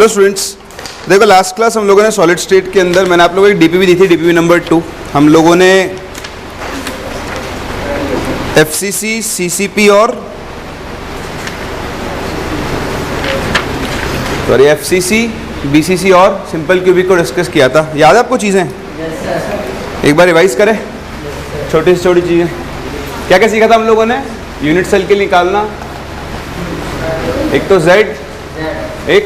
Hello students, देखो last class हम लोगों ने सॉलिड स्टेट के अंदर मैंने आप लोगों को एक डीपीवी दी थी, डीपीवी नंबर 2। हम लोगों ने एफसीसी, सीसीपी और सॉरी एफसीसी, बीसीसी और सिंपल क्यूबिक को डिस्कस किया था। याद है आपको चीज़ें? एक बार रिवाइज करें। छोटी से छोटी चीज़ें क्या क्या सीखा था हम लोगों ने? यूनिट सेल के निकालना, एक तो Z, एक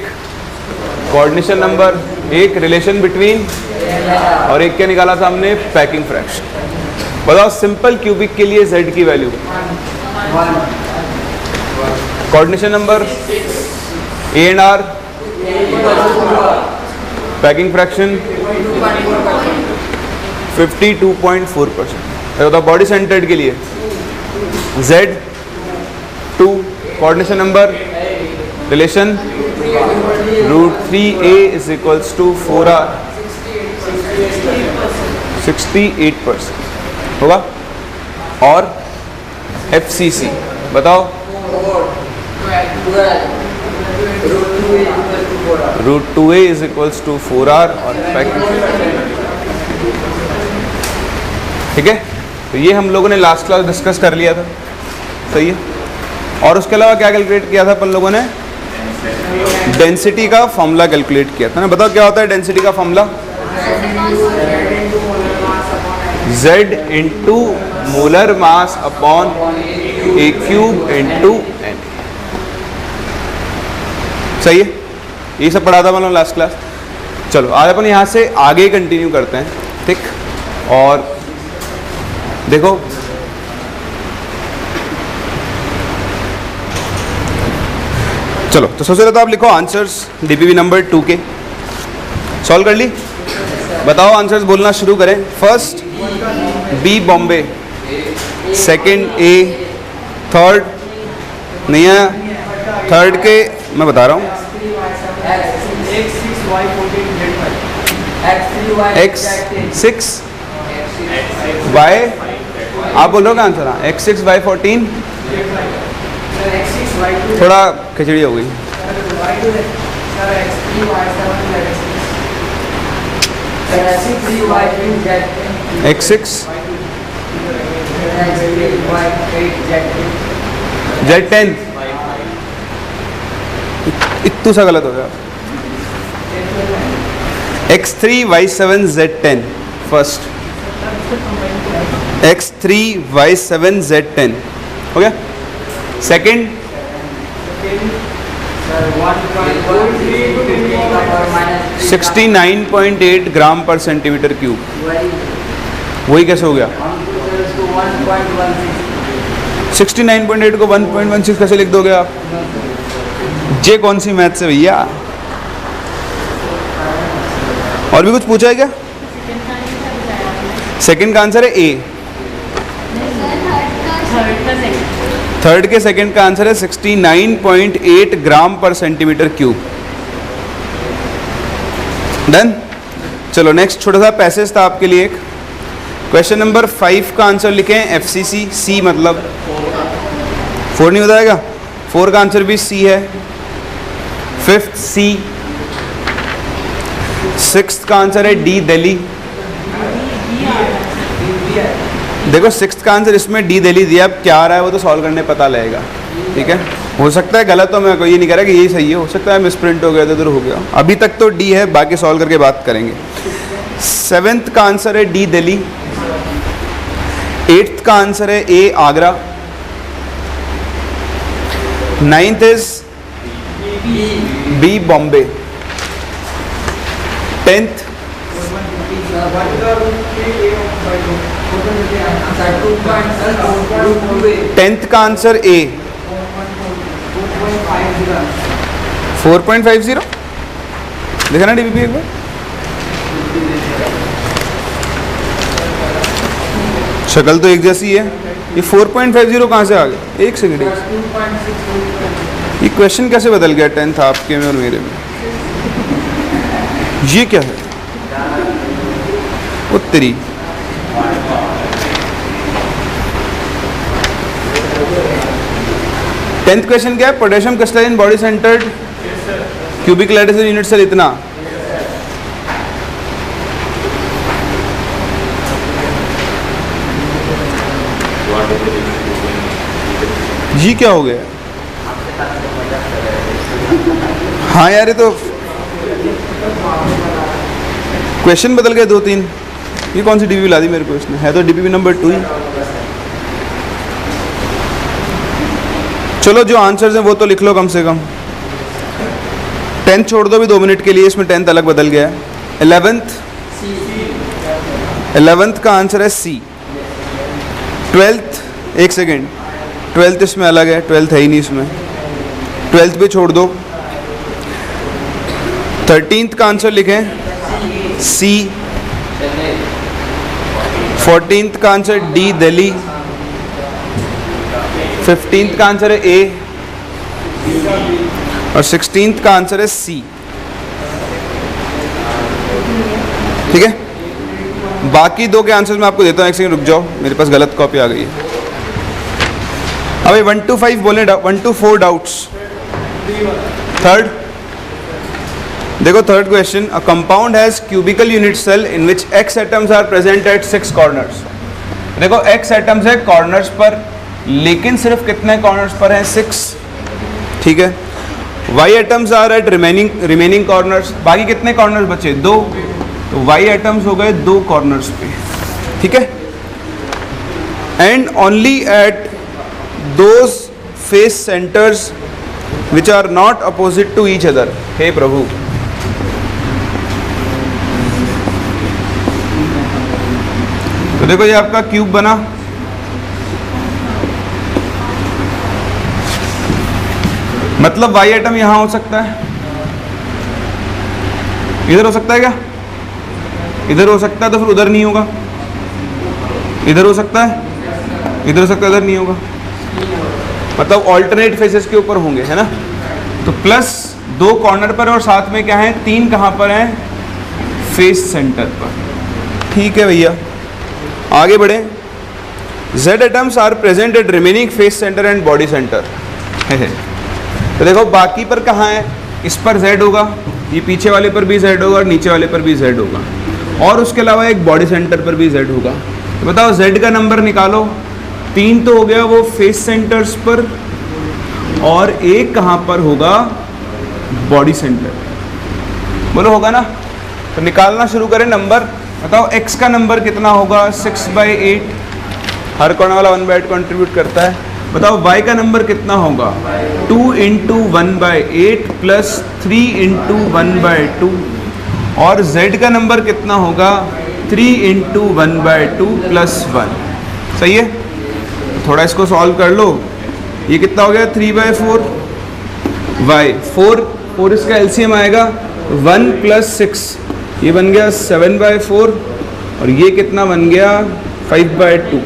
कोऑर्डिनेशन नंबर, एक रिलेशन बिटवीन और एक क्या निकाला था हमने? Packing fraction. बताओ सिंपल क्यूबिक के लिए Z की value, coordination number A and R, packing fraction 52.4%। बताओ बॉडी सेंटर्ड के लिए Z 2, coordination number, relation √3a is equals to 4r, 68% होगा। और FCC बताओ, √2a is equals to 4r और ठीक है। तो ये हम लोगों ने लास्ट क्लास डिस्कस कर लिया था, सही है। और उसके अलावा क्या कैलकुलेट किया था अपन लोगों ने? डेंसिटी का फॉर्मूला कैलकुलेट किया था ना। बताओ क्या होता है डेंसिटी का formula? Z into molar mass upon A cube into N। सही है, ये सब पढ़ा था मतलब लास्ट क्लास। चलो आज अपन यहाँ से आगे कंटिन्यू करते हैं, ठीक। और देखो चलो, तो सबसे पहले तो आप लिखो आंसर्स डीपीवी नंबर 2 के। सॉल्व कर ली? बताओ आंसर्स बोलना शुरू करें। First B Bombay, second A, third नहीं है, थर्ड के मैं बता रहा हूँ X6 Y, आप बोल रहे हो क्या आंसर? हाँ, X6 Y14, थोड़ा खिचड़ी हो गई। X6 Z10, इतना सा गलत हो गया। X3 Y7 Z10 first, X3 Y7 Z10 हो गया। सेकंड 69.8 ग्राम पर सेंटीमीटर क्यूब, वही कैसे हो गया? 69.8 को 1.16 कैसे लिख दोगे आप? जे कौन सी मैथ से भैया? और भी कुछ पूछा है क्या? सेकंड का आंसर है ए, थर्ड के सेकंड का आंसर है 69.8 ग्राम पर सेंटीमीटर क्यूब। डन। चलो नेक्स्ट छोटा सा पैसेज था आपके लिए। एक क्वेश्चन नंबर 5 का आंसर लिखें एफसीसी। सी मतलब 4 नहीं बताएगा, 4 का आंसर भी सी है। फिफ्थ सी, सिक्स्थ का आंसर है डी दिल्ली। देखो सिक्स्थ का आंसर इसमें डी दिल्ली दिया, अब क्या आ रहा है वो तो सॉल्व करने पता लगेगा, ठीक है। हो सकता है गलत हो, मैं कोई ये नहीं कह रहा कि यही सही है, हो सकता है मिसप्रिंट हो गया तो इधर हो गया। अभी तक तो डी है, बाकी सॉल्व करके बात करेंगे। सेवेंथ का आंसर है डी दिल्ली। एट्थ का आंसर है ए Agra. Ninth is B Bombay. Tenth का आंसर ए 4.50। देखा ना डीपीपी एक बार? शक्ल तो एक जैसी है, ये 4.50 कहाँ से आ गया? एक सेकंड, ये क्वेश्चन कैसे बदल गया 10th आपके में और मेरे में? ये क्या है? उत्तरी 10th क्वेश्चन क्या है? Potassium crystalline body centred cubic lattice unit cell इतना, जी क्या हो गया? हाँ यार, ये तो क्वेश्चन बदल गए 2-3। ये कौन सी डीबीवी ला दी मेरे को इसने? है तो डीबीवी नंबर 2 ही। चलो जो आंसर्स हैं वो तो लिख लो कम से कम। 10th छोड़ दो भी 2 मिनट के लिए, इसमें 10th अलग बदल गया है। 11th का आंसर है सी। 12th, एक सेकेंड, 12th इसमें अलग है, 12th है ही नहीं इसमें, 12th भी छोड़ दो। 13th का आंसर लिखें सी। 14th का आंसर डी दिल्ली। 15th का आंसर है ए और 16th का आंसर है सी। ठीक है, बाकी 2 के आंसर्स मैं आपको देता हूँ। एक सेकंड रुक जाओ, मेरे पास गलत कॉपी आ गई है। अभी 1 to 5 बोले, 1 to 4 डाउट्स। थर्ड देखो, third question, a compound has cubical unit cell in which x atoms are present at 6 corners. देखो x एटम्स है कॉर्नर्स पर, लेकिन सिर्फ कितने कॉर्नर्स पर हैं? 6। ठीक है, y atoms are at remaining corners, बाकी कितने कॉर्नर्स बचे? 2। तो y एटम्स हो गए 2 कॉर्नर्स पे। ठीक है, and only at those face centres which are not opposite to each other. हे प्रभु, तो देखो ये आपका क्यूब बना, मतलब y एटम यहां हो सकता है, इधर हो सकता है क्या? इधर हो सकता है, तो फिर उधर नहीं होगा। इधर हो सकता है, इधर हो सकता है, इधर नहीं होगा, मतलब ऑल्टरनेट फेसेस के ऊपर होंगे, है ना। तो प्लस 2 कॉर्नर पर और साथ में क्या है? 3 कहां पर हैं? फेस सेंटर पर। ठीक है भैया, आगे बढ़े। Z atoms are present at remaining face centre and body centre. तो देखो बाकी पर कहाँ है? इस पर Z होगा, ये पीछे वाले पर भी Z होगा और नीचे वाले पर भी Z होगा, और उसके अलावा एक बॉडी सेंटर पर भी Z होगा। तो बताओ Z का नंबर निकालो। 3 तो हो गया वो फेस सेंटर्स पर, और एक कहाँ पर होगा? Body centre. बोलो होगा ना? तो निकालना शुरू करें नंबर। बताओ x का नंबर कितना होगा? 6/8। हर कॉर्नर वाला 1/8 कंट्रीब्यूट करता है। बताओ y का नंबर कितना होगा? 2 × 1/8 प्लस 3 × 1/2। और z का नंबर कितना होगा? 3 × 1/2 प्लस 1। सही है, थोड़ा इसको सॉल्व कर लो। ये कितना हो गया? 3/4 y, 4 इसका एलसीएम आएगा 1 + 6, ये बन गया 7/4, और ये कितना बन गया? 5/2।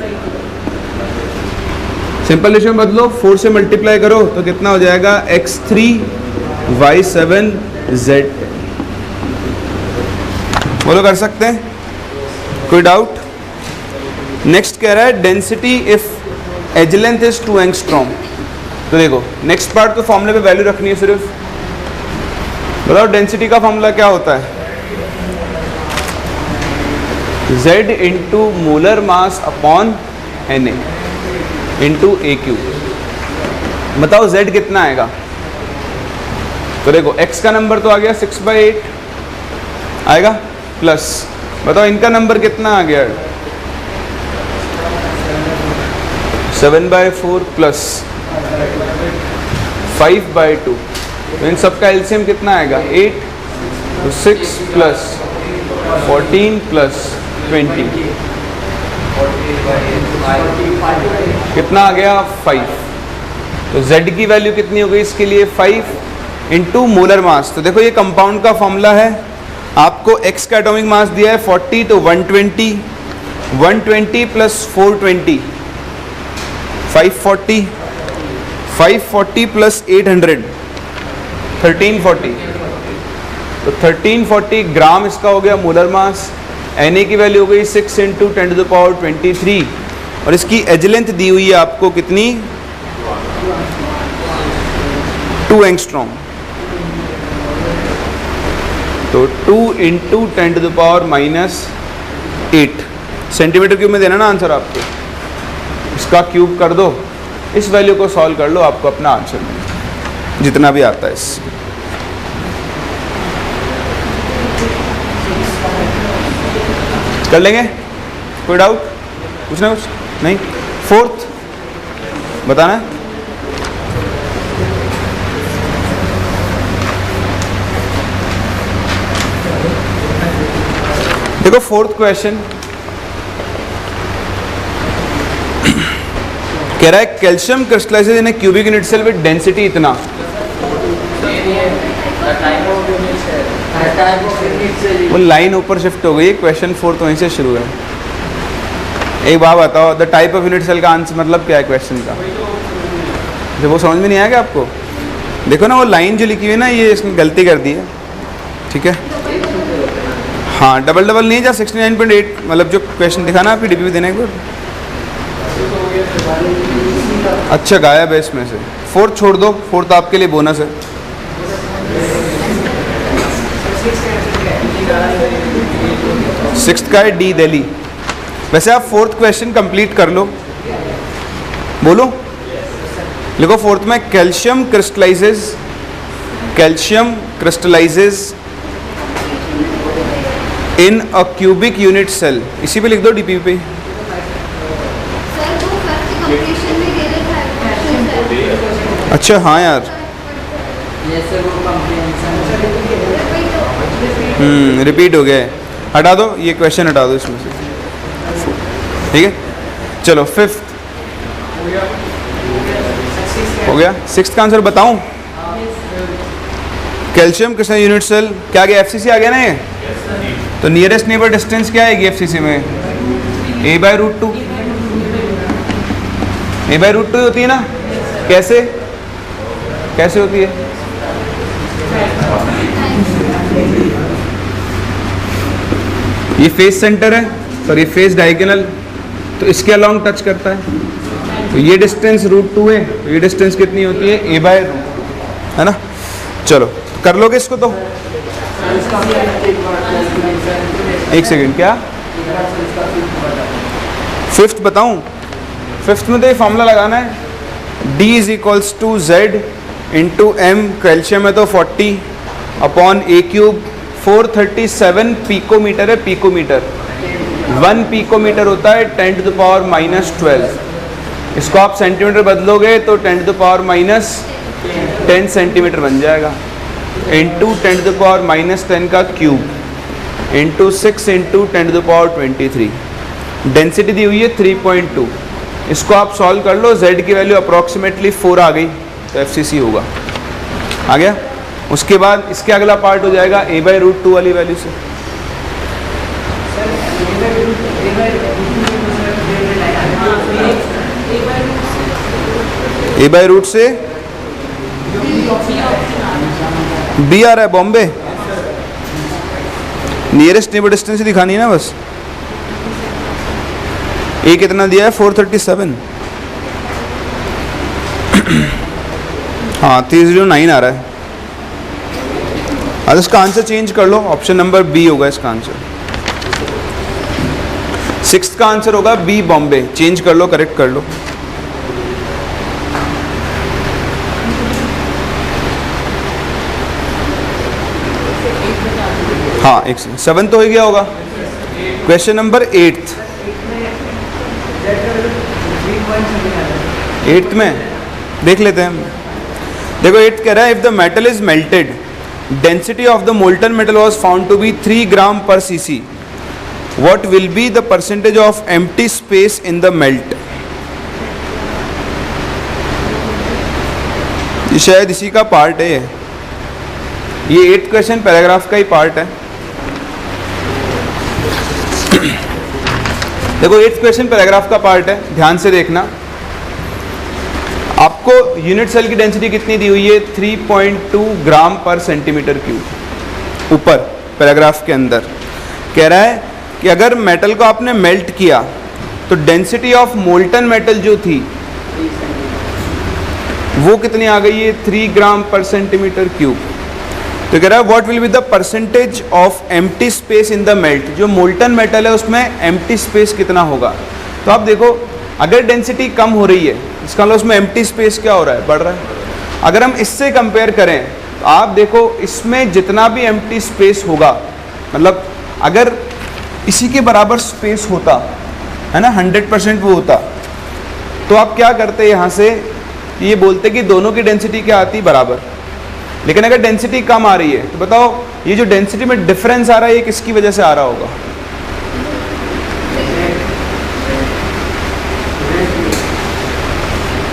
सिंपल रेशियो में बदलो, 4 से मल्टीप्लाई करो तो कितना हो जाएगा? x3 y7 z। बोलो कर सकते हैं? कोई डाउट? नेक्स्ट कह रहा है density if edge length is 2 angstrom. तो देखो नेक्स्ट पार्ट तो फॉर्मूले पे वैल्यू रखनी है सिर्फ। बताओ डेंसिटी का फॉर्मूला क्या होता है? Z into molar mass upon Na into AQ। बताओ Z कितना आएगा? तो देखो x का नंबर तो आ गया 6/8 आएगा, प्लस बताओ इनका नंबर कितना आ गया? 7/4 प्लस 5/2। तो इन सबका एलसीएम कितना आएगा? 8। तो 6 प्लस 14 प्लस 20 कितना आ गया? 5। तो Z की वैल्यू कितनी हो गई इसके लिए? 5 इंटू मोलर मास। तो देखो ये कंपाउंड का फॉर्मूला है। आपको X का एटॉमिक मास दिया है 40, तो 120, 120 प्लस 420 540, 540 प्लस 800 1340। तो 1340 ग्राम इसका हो गया मोलर मास। Na की वैल्यू हो गई 6 × 10⁻23, और इसकी एज लेंथ दी हुई है आपको कितनी? 2 एंगस्ट्रॉम। तो 2 इंटू 10⁻⁻8 सेंटीमीटर क्यूब में देना ना आंसर आपको, इसका क्यूब कर दो, इस वैल्यू को सॉल्व कर लो, आपको अपना आंसर मिलेगा जितना भी आता है इससे। कर लेंगे? कोई डाउट? पूछना कुछ? नहीं? फोर्थ बताना है? देखो फोर्थ क्वेश्चन कह रहा है calcium crystallizes in a cubic unit cell with density इतना। वो लाइन ऊपर शिफ्ट हो गई, क्वेश्चन फोर्थ वहीं से शुरू है। एक बात बताओ, the type of unit cell का आंसर मतलब क्या है क्वेश्चन का? जब वो समझ में नहीं आएगा आपको? देखो ना वो लाइन जो लिखी हुई है ना, ये इसने गलती कर दी है, ठीक है? हाँ, डबल डबल नहीं है, जहाँ 69.8 मतलब जो क्वेश्चन दिखा ना आपकी डीपीपी देने को। अच्छा गायब है इसमें से, फोर्थ छोड़ दो, फोर्थ आपके लिए बोनस है। सिक्स्थ का है डी दिल्ली। वैसे आप फोर्थ क्वेश्चन कंप्लीट कर लो, बोलो लिखो फोर्थ में calcium crystallizes in a cubic unit cell, इसी पे लिख दो डीपीपी पे। अच्छा हाँ यार, रिपीट हो गया है, हटा दो ये क्वेश्चन, हटा दो इसमें से, ठीक है? चलो फिफ्थ हो गया। सिक्स्थ का आंसर बताऊं? कैल्शियम किसने यूनिट सेल क्या आ गया? एफसीसी आ गया ना ये, तो नियरेस्ट नेबर डिस्टेंस क्या आएगी एफसीसी में? a/√2। a/√2 होती है ना? कैसे कैसे होती है? ये फेस सेंटर है और ये फेस डायगोनल, तो इसके अलोंग टच करता है, तो ये डिस्टेंस √2 है, तो ये डिस्टेंस कितनी होती है? a/√2, है ना? चलो कर लोगे इसको तो? एक सेकेंड, क्या फिफ्थ बताऊं? फिफ्थ में तो ये फॉर्मूला लगाना है, D = Z into m, calcium है तो 40 अपॉन a³, 437 पिकोमीटर है, पिकोमीटर 1 पिकोमीटर होता है 10⁻⁻12। इसको आप सेंटीमीटर बदलोगे तो 10⁻10 सेंटीमीटर बन जाएगा, इंटू 10⁻10 का क्यूब इंटू 6 इंटू 10⁻23। डेंसिटी दी हुई है 3.2। इसको आप सॉल्व कर लो, z की वैल्यू अप्रॉक्सीमेटली 4 आ गई, तो एफसीसी होगा, आ गया। उसके बाद इसके अगला पार्ट हो जाएगा a/√2 वाली वैल्यू से। a/√2 से b आ रहा है, बॉम्बे। नियरेस्ट नेबर डिस्टेंस ही दिखानी है ना बस। ए कितना दिया है? 437। हाँ 309 आ रहा है। अब इसका आंसर चेंज कर लो, ऑप्शन नंबर बी होगा इसका आंसर। सिक्स्थ का आंसर होगा बी, बॉम्बे। चेंज कर लो, करेक्ट कर लो। हाँ एक सेकंड, 7 तो हो गया होगा। Question number 8th। 8th में देख लेते हैं। देखो 8th कह रहा है, if the metal is melted, density of the molten metal was found to be 3 gram पर cc, what will be the percentage of empty space in the melt. ये शायद इसी का पार्ट है, ये 8th क्वेश्चन पैराग्राफ का ही part है। देखो 8th क्वेश्चन पैराग्राफ का पार्ट है, ध्यान से देखना। आपको यूनिट सेल की डेंसिटी कितनी दी हुई है? 3.2 ग्राम पर सेंटीमीटर क्यूब। ऊपर पैराग्राफ के अंदर कह रहा है कि अगर मेटल को आपने मेल्ट किया तो डेंसिटी ऑफ मोल्टन मेटल जो थी वो कितनी आ गई है? 3 ग्राम पर सेंटीमीटर क्यूब। तो कह रहा है what will be the percentage of empty space in the melt, जो मोल्टन मेटल है उसमें एम्प्टी स्पेस कितना होगा। तो आप देखो अगर डेंसिटी कम हो रही है इसका मतलब उसमें एम्प्टी स्पेस क्या हो रहा है, बढ़ रहा है। अगर हम इससे कंपेयर करें तो आप देखो इसमें जितना भी एम्प्टी स्पेस होगा, मतलब अगर इसी के बराबर स्पेस होता है ना, 100% वो होता, तो आप क्या करते यहाँ से ये बोलते कि दोनों की डेंसिटी क्या आती बराबर। लेकिन अगर डेंसिटी कम आ रही है तो बताओ ये जो डेंसिटी में डिफरेंस आ रहा है ये किसकी वजह से आ रहा होगा।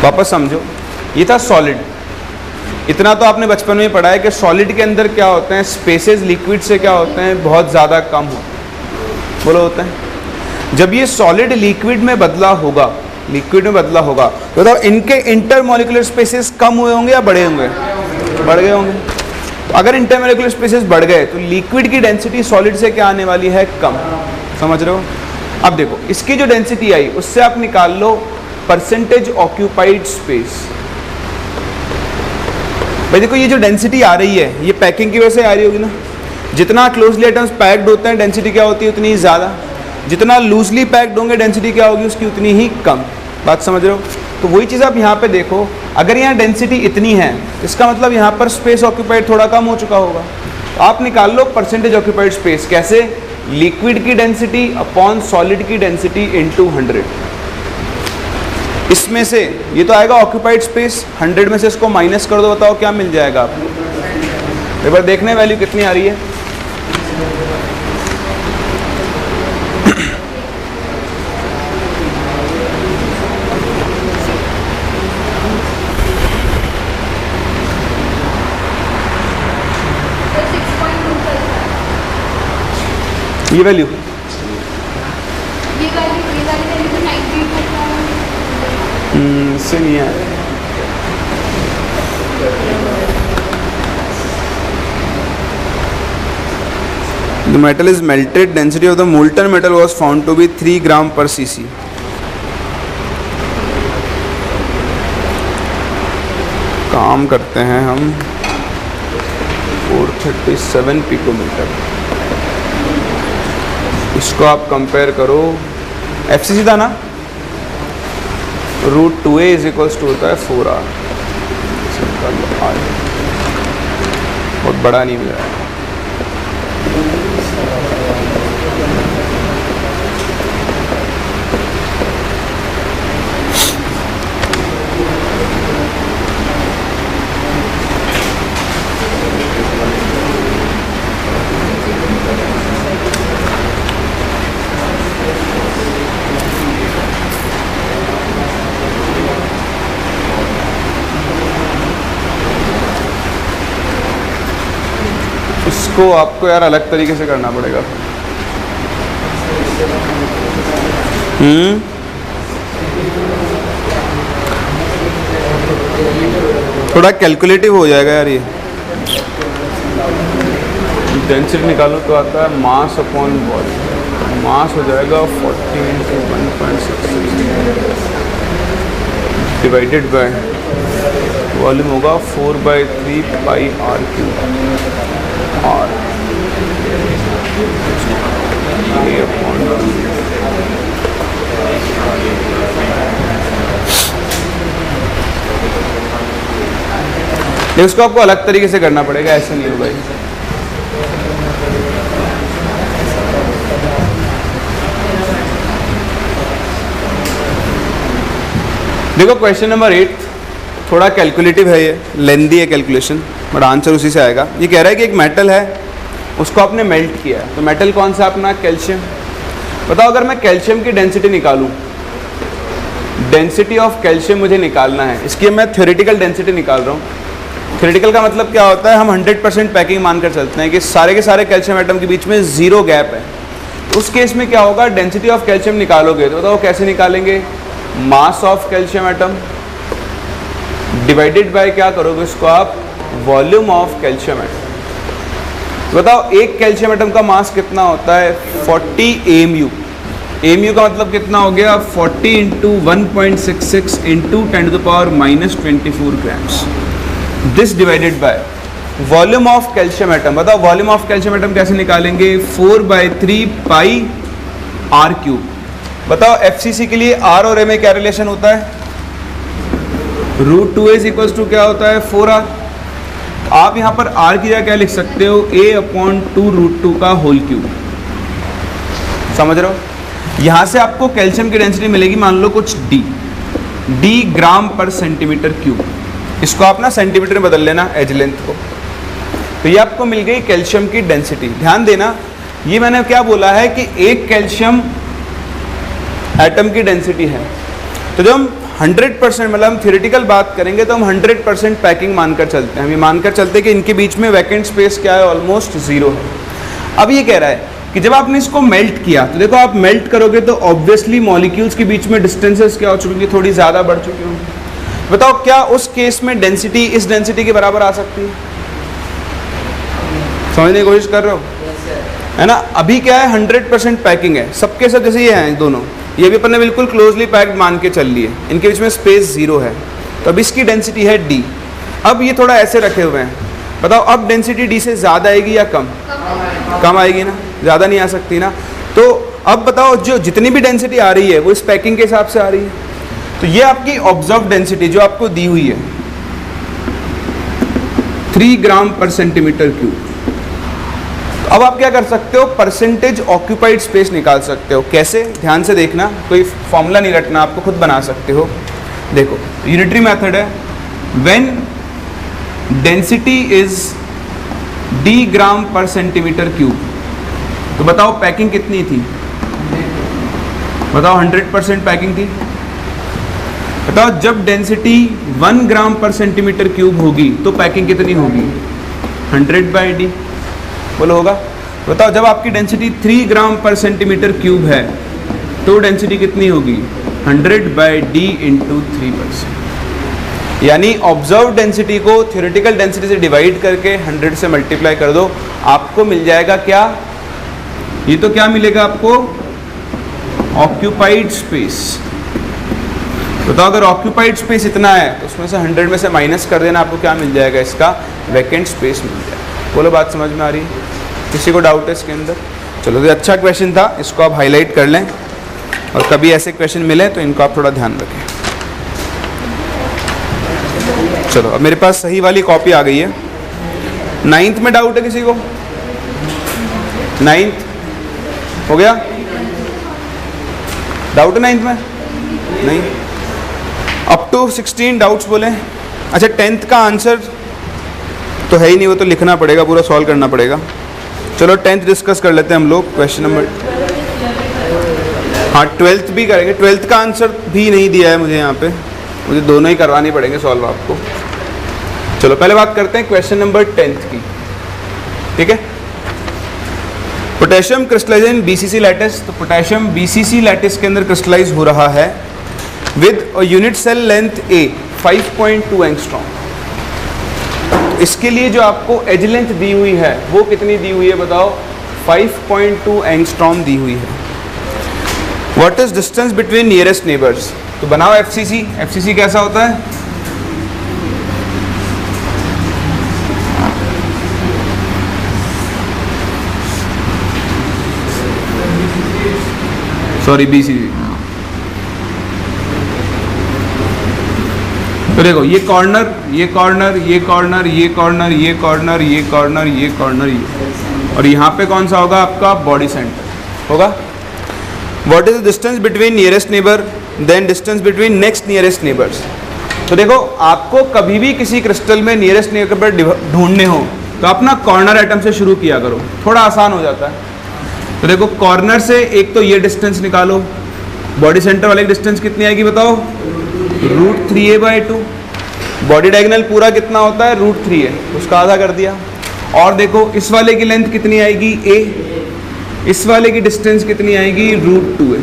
वापस समझो, ये था सॉलिड। इतना तो आपने बचपन में पढ़ा है कि सॉलिड के अंदर क्या होते हैं, स्पेसेस लिक्विड से क्या होते हैं, बहुत ज़्यादा कम होते हैं, बोलो होते हैं। जब ये सॉलिड लिक्विड में बदला होगा, लिक्विड में बदला होगा तो बताओ इनके इंटरमोलिकुलर स्पेसेस कम हुए होंगे या बढ़े होंगे, बढ़ गए होंगे। तो अगर इंटरमोलिकुलर स्पेसेस बढ़ गए तो लिक्विड की डेंसिटी सॉलिड से क्या आने वाली है, कम। समझ रहे हो। अब देखो इसकी जो डेंसिटी आई उससे आप निकाल लो परसेंटेज ऑक्यूपाइड स्पेस। भाई देखो ये जो डेंसिटी आ रही है ये पैकिंग की वजह से आ रही होगी ना, जितना क्लोजली आइटम्स पैक्ड होते हैं डेंसिटी क्या होती है उतनी ही ज़्यादा, जितना लूजली पैक्ड होंगे डेंसिटी क्या होगी उसकी उतनी ही कम। बात समझ रहे हो। तो वही चीज़ आप यहाँ पे देखो, अगर यहाँ डेंसिटी इतनी है इसका मतलब यहाँ पर स्पेस ऑक्यूपाइड थोड़ा कम हो चुका होगा। तो आप निकाल लो परसेंटेज ऑक्यूपाइड स्पेस, कैसे, लिक्विड की डेंसिटी अपॉन सॉलिड की डेंसिटी इनटू 100। इसमें से ये तो आएगा ऑक्यूपाइड स्पेस, 100 में से इसको माइनस कर दो, बताओ क्या मिल जाएगा आपको। एक बार देखने वैल्यू कितनी आ रही है। ये वैल्यू इससे नहीं है। The metal is melted. Density of the molten metal was found to be 3 gram per cc. काम करते हैं हम 437 पिकोमीटर। इसको आप कंपेयर करो, FCC था ना, √2a इज इक्वल्स टू होता है 4r। बहुत बड़ा नहीं मिल रहा है। इसको आपको यार अलग तरीके से करना पड़ेगा। थोड़ा कैलकुलेटिव हो जाएगा यार। ये डेंसिटी निकालो तो आता है मास अपॉन वॉल्यूम। मास हो जाएगा 40 × 1.66 डिवाइडेड बाय वॉल्यूम होगा 4/3 पाई r³ और ये अपॉन इसको आपको अलग तरीके से करना पड़ेगा, ऐसे नहीं होगा। देखो क्वेश्चन नंबर 8 थोड़ा कैलकुलेटिव है, ये लेंदी है कैलकुलेशन, बट आंसर उसी से आएगा। ये कह रहा है कि एक मेटल है उसको आपने मेल्ट किया, तो मेटल कौन सा अपना, कैल्शियम। बताओ अगर मैं कैल्शियम की डेंसिटी निकालूं, डेंसिटी ऑफ कैल्शियम मुझे निकालना है, इसकी मैं थ्योरेटिकल डेंसिटी निकाल रहा हूँ। थ्योरेटिकल का मतलब क्या होता है, हम 100% पैकिंग मानकर चलते हैं कि सारे के सारे कैल्शियम एटम के बीच में 0 गैप है। तो उस केस में क्या होगा, डेंसिटी ऑफ कैल्शियम निकालोगे तो बताओ कैसे निकालेंगे, mass of calcium atom divided by क्या करोगे इसको आप, वॉल्यूम ऑफ कैल्शियम एटम। बताओ एक कैल्शियम एटम का मास कितना होता है, 40 AMU। AMU का मतलब कितना हो गया, 40 × 1.66 × 10⁻⁻24 grams. This divided by volume of calcium atom. बताओ वॉल्यूम ऑफ कैल्शियम एटम कैसे निकालेंगे? 4/3 पाई आर क्यूब। बताओ एफसीसी के लिए आर और ए में क्या रिलेशन होता है? √2a इक्वल्स टू क्या होता है? 4r। आप यहाँ पर r की जगह क्या लिख सकते हो? a/2√2 का होल क्यूब। समझ रहे हो? यहाँ से आपको कैल्शियम की डेंसिटी मिलेगी, मान लो कुछ d ग्राम पर सेंटीमीटर क्यूब। इसको आप ना सेंटीमीटर में बदल लेना एज लेंथ को। तो ये आपको मिल गई कैल्शियम की डेंसिटी। ध्यान देना, ये मैंने क्या बोला है कि एक कैल्शियम एटम की डेंसिटी है। तो जब हम 100% मतलब हम थ्योरेटिकल बात करेंगे तो हम 100% पैकिंग मानकर चलते हैं। हम ये मानकर चलते हैं कि इनके बीच में वैकेंट स्पेस क्या है? ऑलमोस्ट 0 है। अब ये कह रहा है कि जब आपने इसको मेल्ट किया, तो देखो आप मेल्ट करोगे तो ऑब्वियसली मॉलिक्यूल्स के बीच में डिस्टेंसेस क्या हो चुकी होंगी? थोड़ी ज़्यादा बढ़ चुकी होंगी। बताओ क्या उस केस में डेंसिटी इस डेंसिटी के बराबर आ सकती है? समझने की कोशिश कर रहे हो? है ना? अभी क्या है? 100% पैकिंग है सबके सब, जैसे ये हैं दोनों, ये भी अपन ने बिल्कुल क्लोजली पैक्ड मान के चल लिए, इनके बीच में स्पेस 0 है। तो अब इसकी डेंसिटी है d। अब ये थोड़ा ऐसे रखे हुए हैं। बताओ अब डेंसिटी d से ज़्यादा आएगी या कम? कम आएगी ना, ज़्यादा नहीं आ सकती ना। तो अब बताओ जो जितनी भी डेंसिटी आ रही है वो इस पैकिंग के हिसाब से आ रही है। तो ये आपकी ऑब्जर्व डेंसिटी जो आपको दी हुई है 3 ग्राम पर सेंटीमीटर क्यूब। अब आप क्या कर सकते हो? परसेंटेज ऑक्यूपाइड स्पेस निकाल सकते हो। कैसे? ध्यान से देखना, कोई फॉर्मूला नहीं रटना, आपको खुद बना सकते हो। देखो यूनिटरी मेथड है। व्हेन डेंसिटी इज d ग्राम पर सेंटीमीटर क्यूब, तो बताओ पैकिंग कितनी थी? बताओ 100% पैकिंग थी। बताओ जब डेंसिटी 1 ग्राम पर सेंटीमीटर क्यूब होगी तो पैकिंग कितनी होगी? 100/d। बोलो होगा? बताओ जब आपकी डेंसिटी 3 ग्राम पर सेंटीमीटर क्यूब है तो डेंसिटी कितनी होगी? 100/d × 3%। यानी ऑब्जर्व डेंसिटी को थ्योरेटिकल डेंसिटी से डिवाइड करके 100 से मल्टीप्लाई कर दो, आपको मिल जाएगा क्या? ये तो क्या मिलेगा आपको? Occupied space. बताओ अगर ऑक्यूपाइड स्पेस इतना है तो उसमें से 100 में से माइनस कर देना, आपको क्या मिल जाएगा? इसका वैकेंट स्पेस मिल जाएगा। बोलो बात समझ में आ रही है? किसी को डाउट है इसके अंदर? चलो ये अच्छा क्वेश्चन था, इसको आप हाईलाइट कर लें और कभी ऐसे क्वेश्चन मिले तो इनको आप थोड़ा ध्यान रखें। चलो अब मेरे पास सही वाली कॉपी आ गई है। 9th में डाउट है किसी को? 9th हो गया? डाउट है 9th में? नहीं। अप टू 16 डाउट्स बोले। अच्छा 10th का आंसर तो है ही नहीं, वो तो लिखना पड़ेगा, पूरा सॉल्व करना पड़ेगा। चलो 10th डिस्कस कर लेते हैं हम लोग। क्वेश्चन नंबर, हाँ 12th भी करेंगे। 12th का आंसर भी नहीं दिया है मुझे यहाँ पे, मुझे दोनों ही करवानी पड़ेंगे सॉल्व आपको। चलो पहले बात करते हैं क्वेश्चन नंबर 10th की, ठीक है? Potassium crystallize in BCC lattice. तो पोटेशियम बीसीसी लैटिस के अंदर क्रिस्टलाइज हो रहा है with unit cell length a 5.2 angstrom. इसके लिए जो आपको एज लेंथ दी हुई है वो कितनी दी हुई है? बताओ 5.2 एंगस्ट्रॉम दी हुई है। What is distance between nearest neighbours? तो बनाओ एफसीसी। एफसीसी कैसा होता है? Sorry BCC. तो देखो ये कॉर्नर, ये कॉर्नर, ये कॉर्नर, ये कॉर्नर, ये कॉर्नर, ये कॉर्नर, ये कॉर्नर, ये, और यहाँ पे कौन सा होगा आपका? बॉडी सेंटर होगा। What is the distance between nearest neighbour, then distance between next nearest neighbours. तो देखो आपको कभी भी किसी क्रिस्टल में नियरेस्ट नेबर ढूंढने हो तो अपना कॉर्नर आइटम से शुरू किया करो, थोड़ा आसान हो जाता है। तो देखो कॉर्नर से एक तो ये डिस्टेंस निकालो, बॉडी सेंटर वाले की डिस्टेंस कितनी आएगी बताओ? √3a/2। बॉडी डायगोनल पूरा कितना होता है? √3 है, उसका आधा कर दिया। और देखो इस वाले की लेंथ कितनी आएगी? a। इस वाले की डिस्टेंस कितनी आएगी? √2a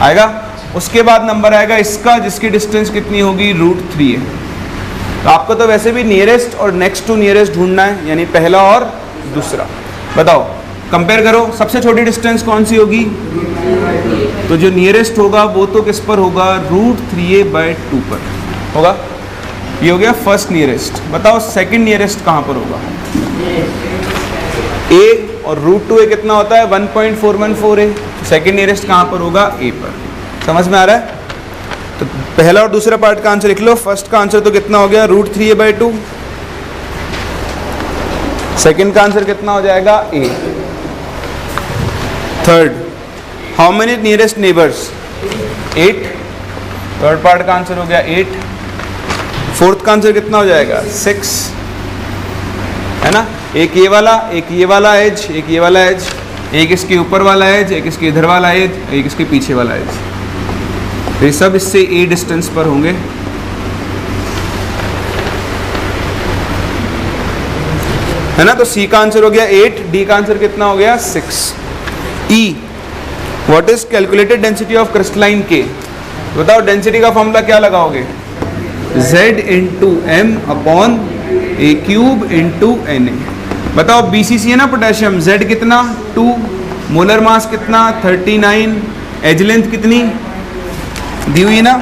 आएगा। उसके बाद नंबर आएगा इसका, जिसकी डिस्टेंस कितनी होगी? √3a। तो आपको तो वैसे भी नियरेस्ट और नेक्स्ट टू नियरेस्ट ढूंढना है, यानी पहला और दूसरा। बताओ कंपेयर करो, सबसे छोटी डिस्टेंस कौन सी होगी? तो जो नियरेस्ट होगा वो तो किस पर होगा? √3a/2 पर होगा। ये हो गया फर्स्ट नियरेस्ट। बताओ सेकंड नियरेस्ट कहाँ पर होगा? ए, और √2a कितना होता है? 1.414a। सेकंड नियरेस्ट कहाँ पर होगा? ए पर। समझ में आ रहा है? तो पहला और दूसरा पार्ट का आंसर लिख लो। फर्स्ट का आंसर तो कितना हो गया? √3a/2। सेकंड का आंसर कितना हो जाएगा? ए। Third, how many nearest neighbours? 8। Third part का आंसर हो गया 8। फोर्थ का आंसर कितना हो जाएगा? 6, है ना? एक ये वाला, एक ये वाला एज, एक ये वाला एज, एक इसके ऊपर वाला एज, एक इसके इधर वाला एज, एक इसके पीछे वाला एज। ये सब इससे ए डिस्टेंस पर होंगे। है ना? तो सी का आंसर हो गया 8, डी का आंसर कितना हो गया? 6। ई, what is calculated density of crystalline के? बताओ डेंसिटी का फॉर्मूला क्या लगाओगे? Z into M upon A cube into N A. बताओ BCC है ना पोटेशियम, Z कितना? 2, मोलर मास कितना? 39, एज लेंथ कितनी दी हुई ना?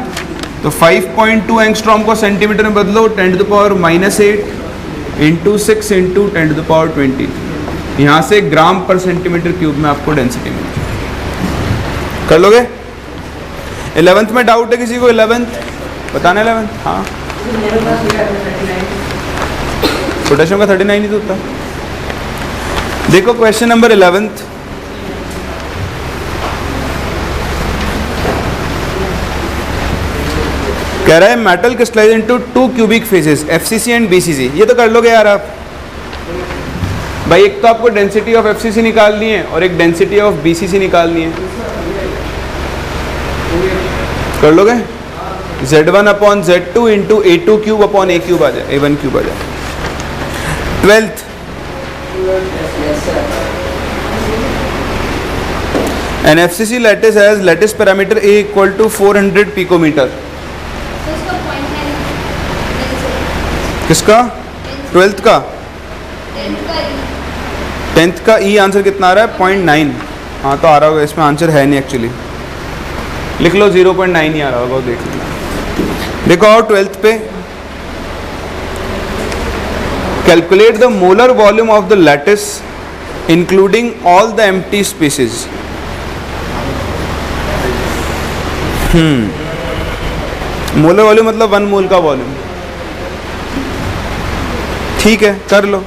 तो 5.2 एंगस्ट्रॉम को सेंटीमीटर में बदलो, 10⁻⁻8 इंटू 6 इंटू 10⁻20। यहाँ से ग्राम पर सेंटीमीटर क्यूब में आपको डेंसिटी मिलती है। कर लोगे? 11th में डाउट है किसी को? 11th बताना। 11th, हाँ, पोटेशियम का 39 ही तो होता है। देखो क्वेश्चन नंबर 11th, कह रहा है metal crystallize into 2 cubic phases FCC and BCC। ये तो कर लोगे यार आप भाई। एक तो आपको डेंसिटी ऑफ FCC निकालनी है और एक डेंसिटी ऑफ BCC निकालनी है। कर लोगे? Z1 upon Z2 into A2 cube upon A cube आ जाए, A1 क्यूब आ जाए। 12th, an FCC lattice has lattice parameter A equal to 400 picometer। किसका? 12th का? 10th का E आंसर कितना आ रहा है? 0.9। हाँ तो आ रहा होगा, इसमें आंसर है नहीं एक्चुअली। लिख लो 0.9 ही आ रहा होगा, देख लेना। देखो और 12th पे, calculate the molar volume of the lattice including all the empty spaces. Molar volume मतलब 1 मोल का वॉल्यूम। ठीक है, कर लो।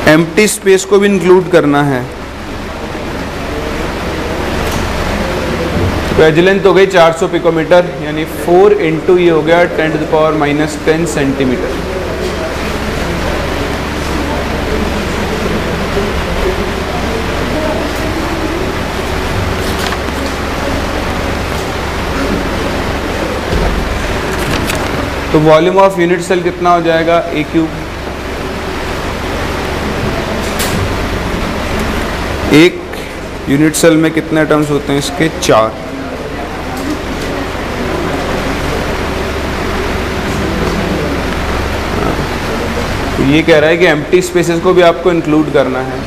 एम्प्टी स्पेस को भी इंक्लूड करना है। तो एज लेंथ हो गई 400 पिकोमीटर, यानी 4 इंटू ये हो गया 10⁻10 सेंटीमीटर। तो वॉल्यूम ऑफ यूनिट सेल कितना हो जाएगा? A cube. एक यूनिट सेल में कितने एटम्स होते हैं इसके? 4। तो ये कह रहा है कि एम्प्टी स्पेसेस को भी आपको इंक्लूड करना है।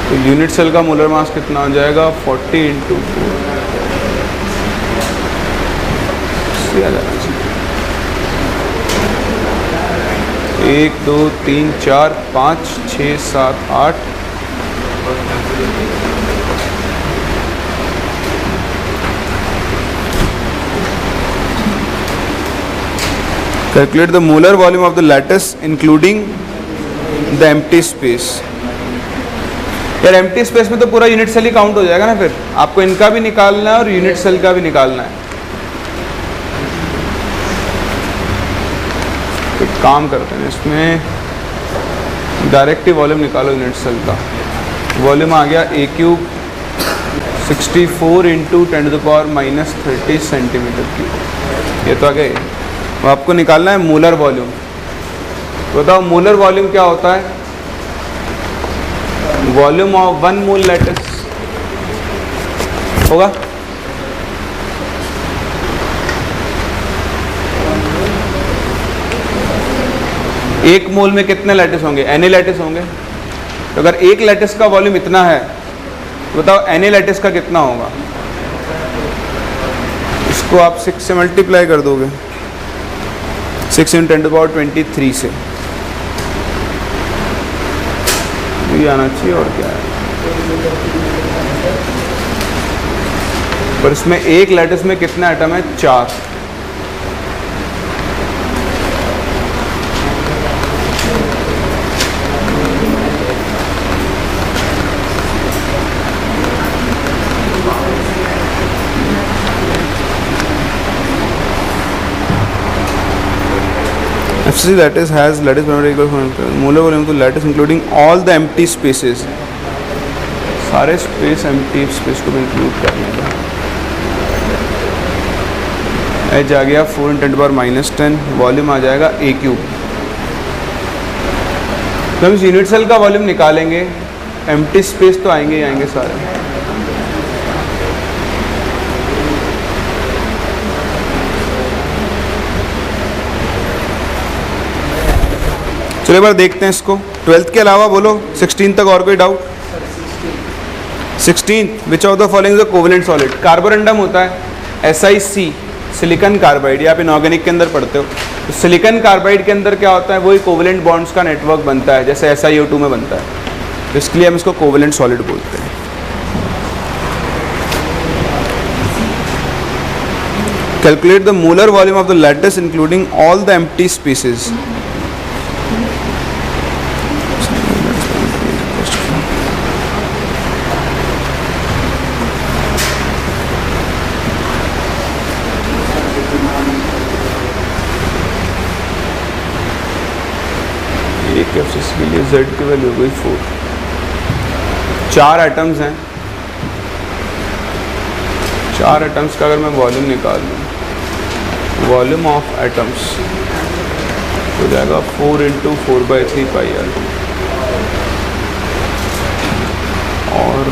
तो यूनिट सेल का मोलर मास कितना हो जाएगा? 40 into 4। 1 2 3 4 5 6 7 8। Calculate the molar volume of the lattice including the empty space. यार एम्प्टी स्पेस में तो पूरा यूनिट सेल ही काउंट हो जाएगा ना, फिर आपको इनका भी निकालना है और यूनिट सेल का भी निकालना है। तो काम करते हैं, इसमें डायरेक्ट ही वॉल्यूम निकालो यूनिट सेल का। वॉल्यूम आ गया A cube 64 into 10⁻30 centimetre cube. ये तो आ गया। अब आपको निकालना है मोलर वॉल्यूम। बताओ मोलर वॉल्यूम क्या होता है? वॉल्यूम ऑफ 1 मोल लैटिस होगा। 1 मोल में कितने लैटिस होंगे? Na लैटिस होंगे। तो अगर एक लैटिस का वॉल्यूम इतना है तो बताओ Na लैटिस का कितना होगा? इसको आप 6 से मल्टीप्लाई कर दोगे, 6 × 10⁻23 से, ये आना चाहिए और क्या है। पर इसमें एक लैटिस में कितने एटम है? 4। FCC lattice has lattice perimeter equal molar volume to lattice including all the empty spaces, सारे स्पेस एम्प्टी स्पेस को भी इंक्लूड करने का। एच आ गया 4 × 10⁻⁻10, वॉल्यूम आ जाएगा A³। तो हम इस यूनिट सेल का वॉल्यूम निकालेंगे, एम्प्टी स्पेस तो आएंगे ही आएंगे सारे। चलो एक बार देखते हैं इसको। 12th के अलावा बोलो 16 तक और कोई doubt? 16 which of the following is a covalent solid? Carborundum होता है SiC, सिलिकॉन कार्बाइड, ये आप इनऑर्गेनिक के अंदर पढ़ते हो। तो सिलिकॉन कार्बाइड के अंदर क्या होता है? वही कोवेलेंट बॉन्ड्स का नेटवर्क बनता है जैसे SiO2 में बनता है, तो इसके लिए हम इसको कोवेलेंट सॉलिड बोलते हैं। Calculate the molar volume of the lattice including all the empty spaces. FCC के लिए Z की वैल्यू हो गई 4। 4 एटम्स हैं, 4 एटम्स का अगर मैं वॉल्यूम निकाल लूँ, वॉल्यूम ऑफ एटम्स हो जाएगा 4 × 4/3πr। और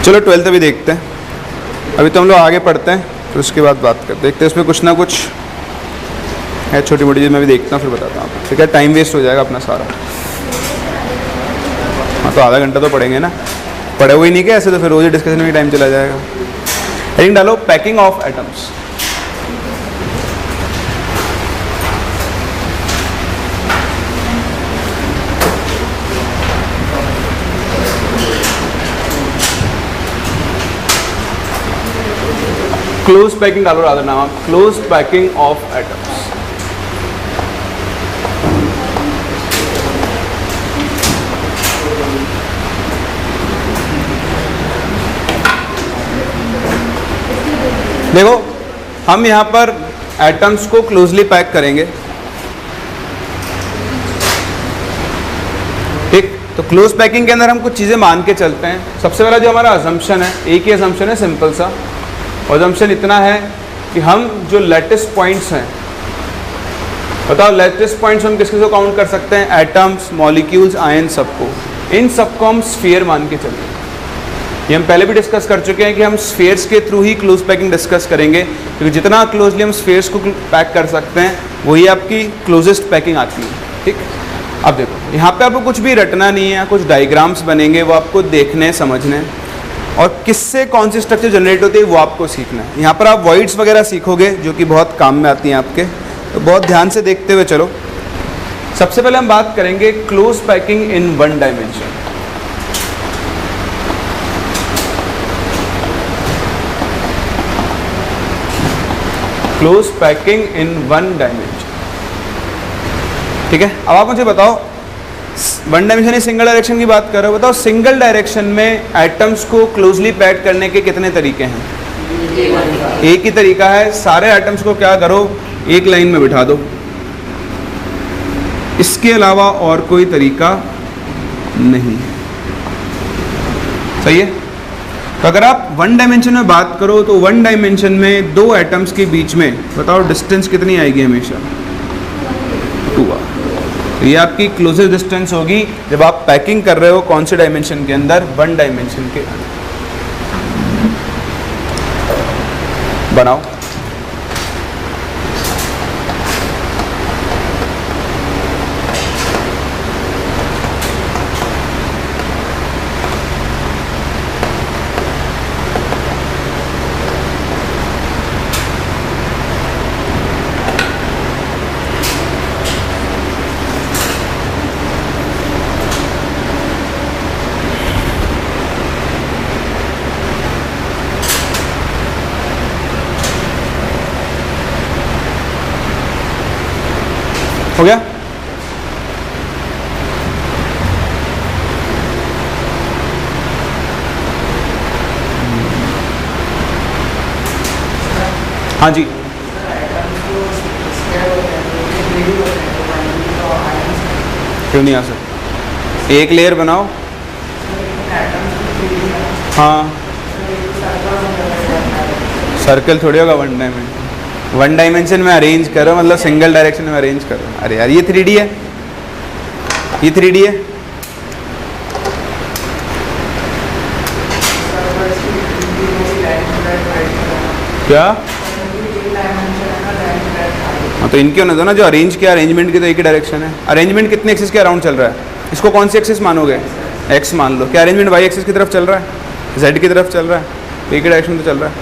चलो 12th अभी देखते हैं। अभी तो हम लोग आगे पढ़ते हैं, फिर उसके बाद बात करते हैं। देखते हैं इसमें कुछ ना कुछ है, छोटी मोटी चीज़ मैं भी देखता हूँ, फिर बताता हूँ। ठीक है, टाइम वेस्ट हो जाएगा अपना सारा। हाँ तो आधा घंटा तो पढ़ेंगे ना, पढ़े हुए नहीं क्या ऐसे, तो फिर रोज डिस्कशन में टाइम चला जाएगा। हेडिंग डालो packing of atoms. Close packing डालो, रादर नाम आप, क्लोज पैकिंग ऑफ एटम्स। देखो हम यहां पर एटम्स को क्लोजली पैक करेंगे, ठीक। तो क्लोज पैकिंग के अंदर हम कुछ चीजें मान के चलते हैं। सबसे पहला जो हमारा अजम्पशन है, एक ही अजम्पशन है सिंपल सा। अजम्पशन इतना है कि हम जो लैटिस पॉइंट्स हैं, बताओ लैटिस पॉइंट्स हम किस किस को काउंट कर सकते हैं? एटम्स, मॉलिक्यूल्स, आयन, सबको। इन सबको हम स्फीयर मान के चलेंगे। ये हम पहले भी डिस्कस कर चुके हैं कि हम स्फीयर्स के थ्रू ही क्लोज पैकिंग डिस्कस करेंगे, क्योंकि जितना क्लोजली हम स्फीयर्स को पैक कर सकते हैं वही आपकी क्लोजेस्ट पैकिंग आती है, ठीक। अब देखो यहाँ पे आपको कुछ भी रटना नहीं है, कुछ डायग्राम्स बनेंगे, वो आपको देखने समझने, और किससे कौन सी स्ट्रक्चर जनरेट होती है वो आपको सीखना है। यहाँ पर आप वॉइड्स वगैरह सीखोगे जो कि बहुत काम में आती हैं आपके, तो बहुत ध्यान से देखते हुए चलो। सबसे पहले हम बात करेंगे close packing in 1 dimension. Close packing in 1 dimension, ठीक है। अब आप मुझे बताओ 1 डायमेंशन ही सिंगल डायरेक्शन की बात कर रहे हो, बताओ सिंगल डायरेक्शन में एटम्स को क्लोजली पैक करने के कितने तरीके हैं? एक ही तरीका है, सारे एटम्स को क्या करो, एक लाइन में बिठा दो, इसके अलावा और कोई तरीका नहीं है, सही है। तो अगर आप वन डायमेंशन में बात करो तो वन डायमेंशन में दो एटम्स के बीच में बताओ डिस्टेंस कितनी आएगी हमेशा? 2r। तो ये आपकी क्लोजेस्ट डिस्टेंस होगी जब आप पैकिंग कर रहे हो कौन से डायमेंशन के अंदर? वन डायमेंशन के अंदर। बनाओ। हो गया? हाँ जी। क्यों नहीं आ सकता? एक लेयर बनाओ। हाँ, सर्कल थोड़ी होगा वन डायमेंशन। वन डायमेंशन में अरेंज करो मतलब सिंगल डायरेक्शन में अरेंज करो। अरे यार ये 3D है, ये 3D है। क्या? हाँ तो इनके होने दो ना, जो अरेंज किया अरेंजमेंट की तो एक ही डायरेक्शन है। अरेंजमेंट कितने एक्सिस के अराउंड चल रहा है? इसको कौन सी एक्सिस मानोगे? एक्स मान लो। क्या अरेंजमेंट वाई एक्सिस की तरफ चल रहा है? जेड की तरफ चल रहा है? एक ही डायरेक्शन तो चल रहा है।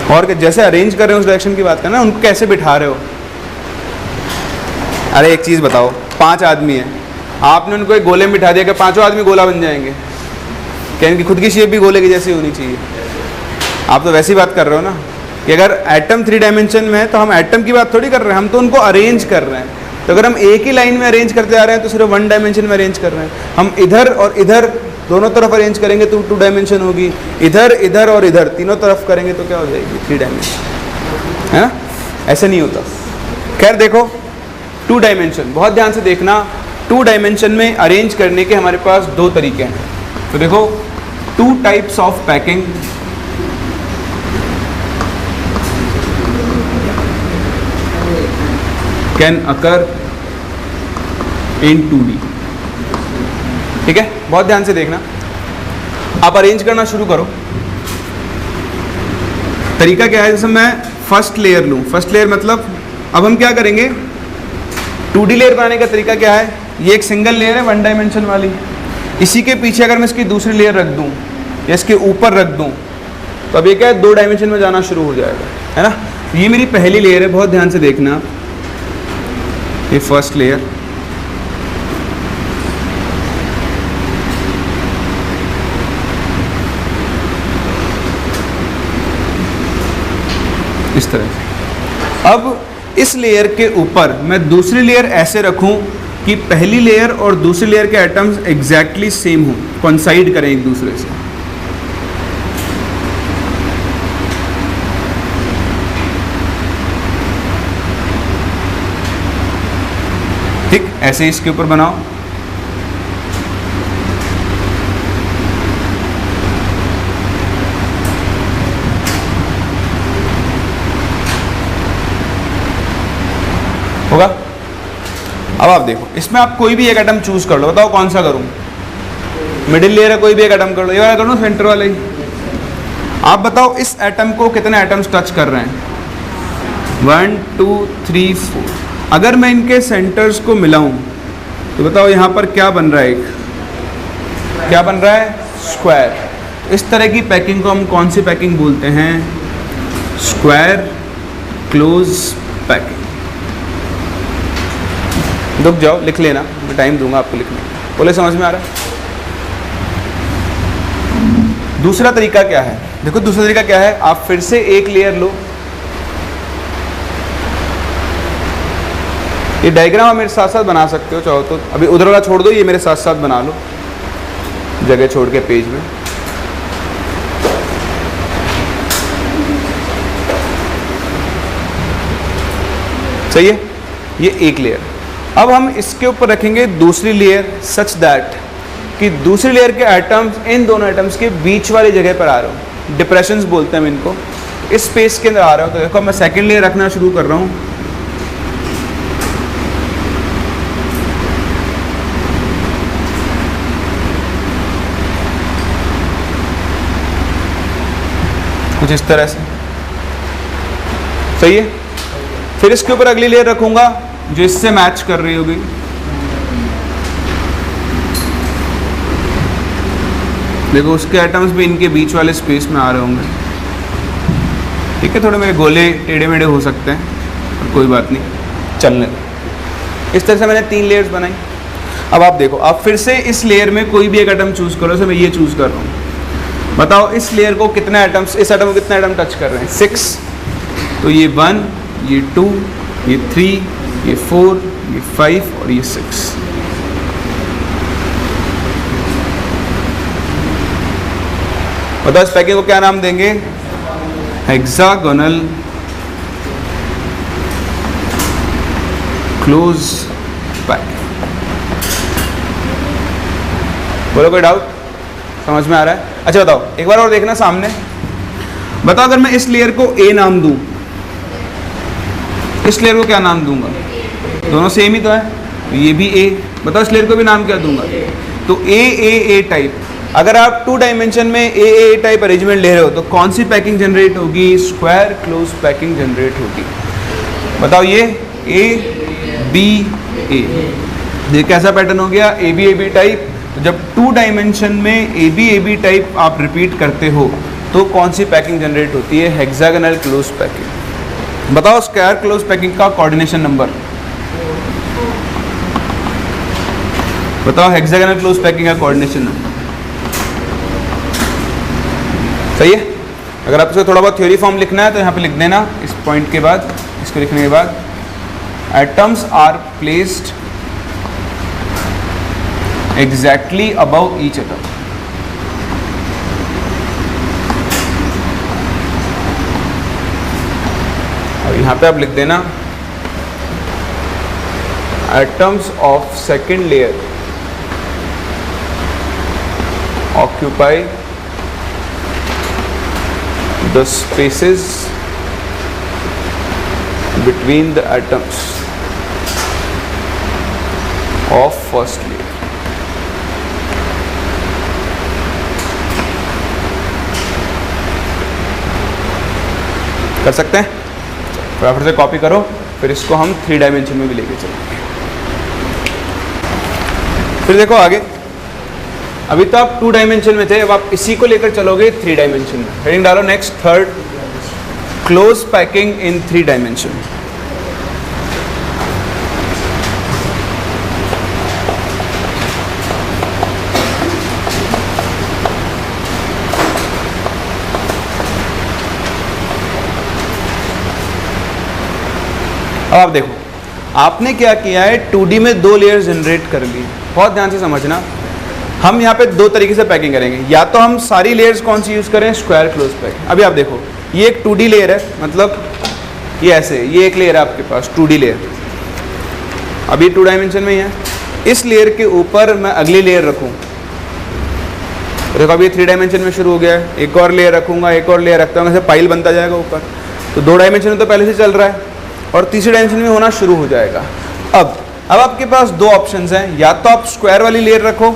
और जैसे अरेंज कर रहे हो उस डायरेक्शन की बात करना, उनको कैसे बिठा रहे हो? अरे एक चीज़ बताओ, 5 आदमी हैं, आपने उनको एक गोले में बिठा दिया, कि पांचों आदमी गोला बन जाएंगे? क्या इनकी खुद की शेप भी गोले की जैसी होनी चाहिए? आप तो वैसी बात कर रहे हो ना कि अगर एटम 3 डायमेंशन में है तो हम एटम की बात थोड़ी कर रहे हैं, हम तो उनको अरेंज कर रहे हैं। तो अगर हम एक ही लाइन में अरेंज करते जा रहे हैं तो सिर्फ वन डायमेंशन में अरेंज कर रहे हैं। हम इधर और इधर दोनों तरफ अरेंज करेंगे तो 2 डायमेंशन होगी। इधर इधर और इधर तीनों तरफ करेंगे तो क्या हो जाएगी? 3 डायमेंशन, है ना? ऐसा नहीं होता। खैर देखो, 2 डायमेंशन बहुत ध्यान से देखना। 2 डायमेंशन में अरेंज करने के हमारे पास 2 तरीके हैं। तो देखो, 2 types of packing can occur in 2D। ठीक है, बहुत ध्यान से देखना। आप अरेंज करना शुरू करो। तरीका क्या है? जैसे मैं फर्स्ट लेयर लूँ, फर्स्ट लेयर मतलब अब हम क्या करेंगे? 2D लेयर बनाने का तरीका क्या है? ये एक सिंगल लेयर है वन डायमेंशन वाली, इसी के पीछे अगर मैं इसकी दूसरी लेयर रख दूँ या इसके ऊपर रख दूँ तो अब ये क्या है? 2 डायमेंशन में जाना शुरू हो जाएगा, है ना? ये मेरी पहली लेयर है, बहुत ध्यान से देखना। ये फर्स्ट लेयर, इस तरह से। अब इस लेयर के ऊपर मैं दूसरी लेयर ऐसे रखूं कि पहली लेयर और दूसरी लेयर के एटम्स एग्जैक्टली सेम हो, कोइंसाइड करें एक दूसरे से। ठीक, ऐसे ही इसके ऊपर बनाओ। होगा? अब आप देखो, इसमें आप कोई भी एक एटम चूज कर लो, बताओ कौन सा करूं? मिडिल लेयर है, कोई भी एक एटम कर लो। ये वाला कर लो, सेंटर वाला ही। आप बताओ इस एटम को कितने एटम्स टच कर रहे हैं? 1 2 3 4। अगर मैं इनके सेंटर्स को मिलाऊं तो बताओ यहाँ पर क्या बन रहा है? एक क्या बन रहा है? स्क्वायर। इस तरह की पैकिंग को हम कौन सी पैकिंग बोलते हैं? Square close packing. रुक जाओ, लिख लेना, मैं टाइम दूंगा आपको लिखने। बोले समझ में आ रहा है? दूसरा तरीका क्या है? देखो दूसरा तरीका क्या है, आप फिर से एक लेयर लो। ये डायग्राम आप मेरे साथ साथ बना सकते हो चाहो तो। अभी उधर वाला छोड़ दो, ये मेरे साथ साथ बना लो, जगह छोड़ के पेज में। सही है? ये एक लेयर। अब हम इसके ऊपर रखेंगे दूसरी लेयर सच दैट कि दूसरी लेयर के एटम्स इन दोनों एटम्स के बीच वाली जगह पर आ रहा हूँ, डिप्रेशंस बोलते हैं हम इनको, इस स्पेस के अंदर आ रहा हूँ। तो देखो मैं सेकेंड लेयर रखना शुरू कर रहा हूँ, कुछ इस तरह से, सही है। फिर इसके ऊपर अगली लेयर रखूंगा जो इससे मैच कर रही होगी, देखो उसके एटम्स भी इनके बीच वाले स्पेस में आ रहे होंगे, ठीक है। थोड़े मेरे गोले टेढ़े मेढ़े हो सकते हैं, और कोई बात नहीं, चलने दो। इस तरह से मैंने 3 लेयर्स बनाई। अब आप देखो, आप फिर से इस लेयर में कोई भी एक एटम चूज करो, जैसे मैं ये चूज कर रहा हूँ, बताओ इस लेयर को कितने एटम्स, इस एटम को कितने एटम टच कर रहे हैं, 6। तो ये 1, ये 2, ये 3, ये 4, ये 5 और ये 6। बताओ इस पैकिंग को क्या नाम देंगे, हेक्सागोनल क्लोज पैकिंग। बोलो कोई डाउट, समझ में आ रहा है? अच्छा बताओ एक बार और देखना सामने, बताओ अगर मैं इस लेयर को ए नाम दूं, इस लेयर को क्या नाम दूंगा, दोनों सेम ही तो है, ये भी ए, बताओ इस लेयर को भी नाम क्या दूंगा, तो ए टाइप। अगर आप 2 डायमेंशन में ए टाइप अरेंजमेंट ले रहे हो तो कौन सी पैकिंग जनरेट होगी, स्क्वायर क्लोज पैकिंग जनरेट होगी। बताओ ये ए बी ए, ये कैसा पैटर्न हो गया, ए बी टाइप। तो जब 2 डायमेंशन में ए बी टाइप आप रिपीट करते हो तो कौन सी पैकिंग जनरेट होती है, हेक्सागोनल क्लोज पैकिंग। बताओ स्क्वायर क्लोज पैकिंग का कोऑर्डिनेशन नंबर, बताओ हेक्सागोनल क्लोज पैकिंग का कोऑर्डिनेशन नंबर, सही है। अगर आप इसको थोड़ा बहुत थ्योरी फॉर्म लिखना है तो यहाँ पे लिख देना, इस पॉइंट के बाद, इसको लिखने के बाद, atoms are placed exactly above each other. और यहाँ पे आप लिख देना atoms of second layer occupy the spaces between the atoms of first layer। कर सकते हैं, फटाफट से कॉपी करो, फिर इसको हम 3 डायमेंशन में भी लेके चलेंगे। फिर देखो आगे, अभी तो आप 2 डायमेंशन में थे, अब आप इसी को लेकर चलोगे 3 डायमेंशन में। हेडिंग डालो next, third, close packing in 3 dimension. अब आप देखो, आपने क्या किया है, 2D में 2 लेयर जनरेट कर ली। बहुत ध्यान से समझना, हम यहाँ पे 2 तरीके से पैकिंग करेंगे, या तो हम सारी लेयर्स कौन सी यूज़ करें, स्क्वायर क्लोज पैकिंग। अभी आप देखो, ये एक 2D लेयर है, मतलब ये ऐसे, ये एक लेयर है आपके पास 2D लेयर, अभी 2 डायमेंशन में ही है। इस लेयर के ऊपर मैं अगली लेयर रखूँ, देखो अभी 3 डायमेंशन में शुरू हो गया है, एक और लेयर रखूँगा, एक और लेयर रखता हूँ, ऐसे पाइल बनता जाएगा ऊपर। तो 2 डायमेंशन में तो पहले से चल रहा है, और तीसरी डायमेंशन में होना शुरू हो जाएगा। अब आपके पास 2 ऑप्शंस हैं, या तो आप स्क्वायर वाली लेयर रखो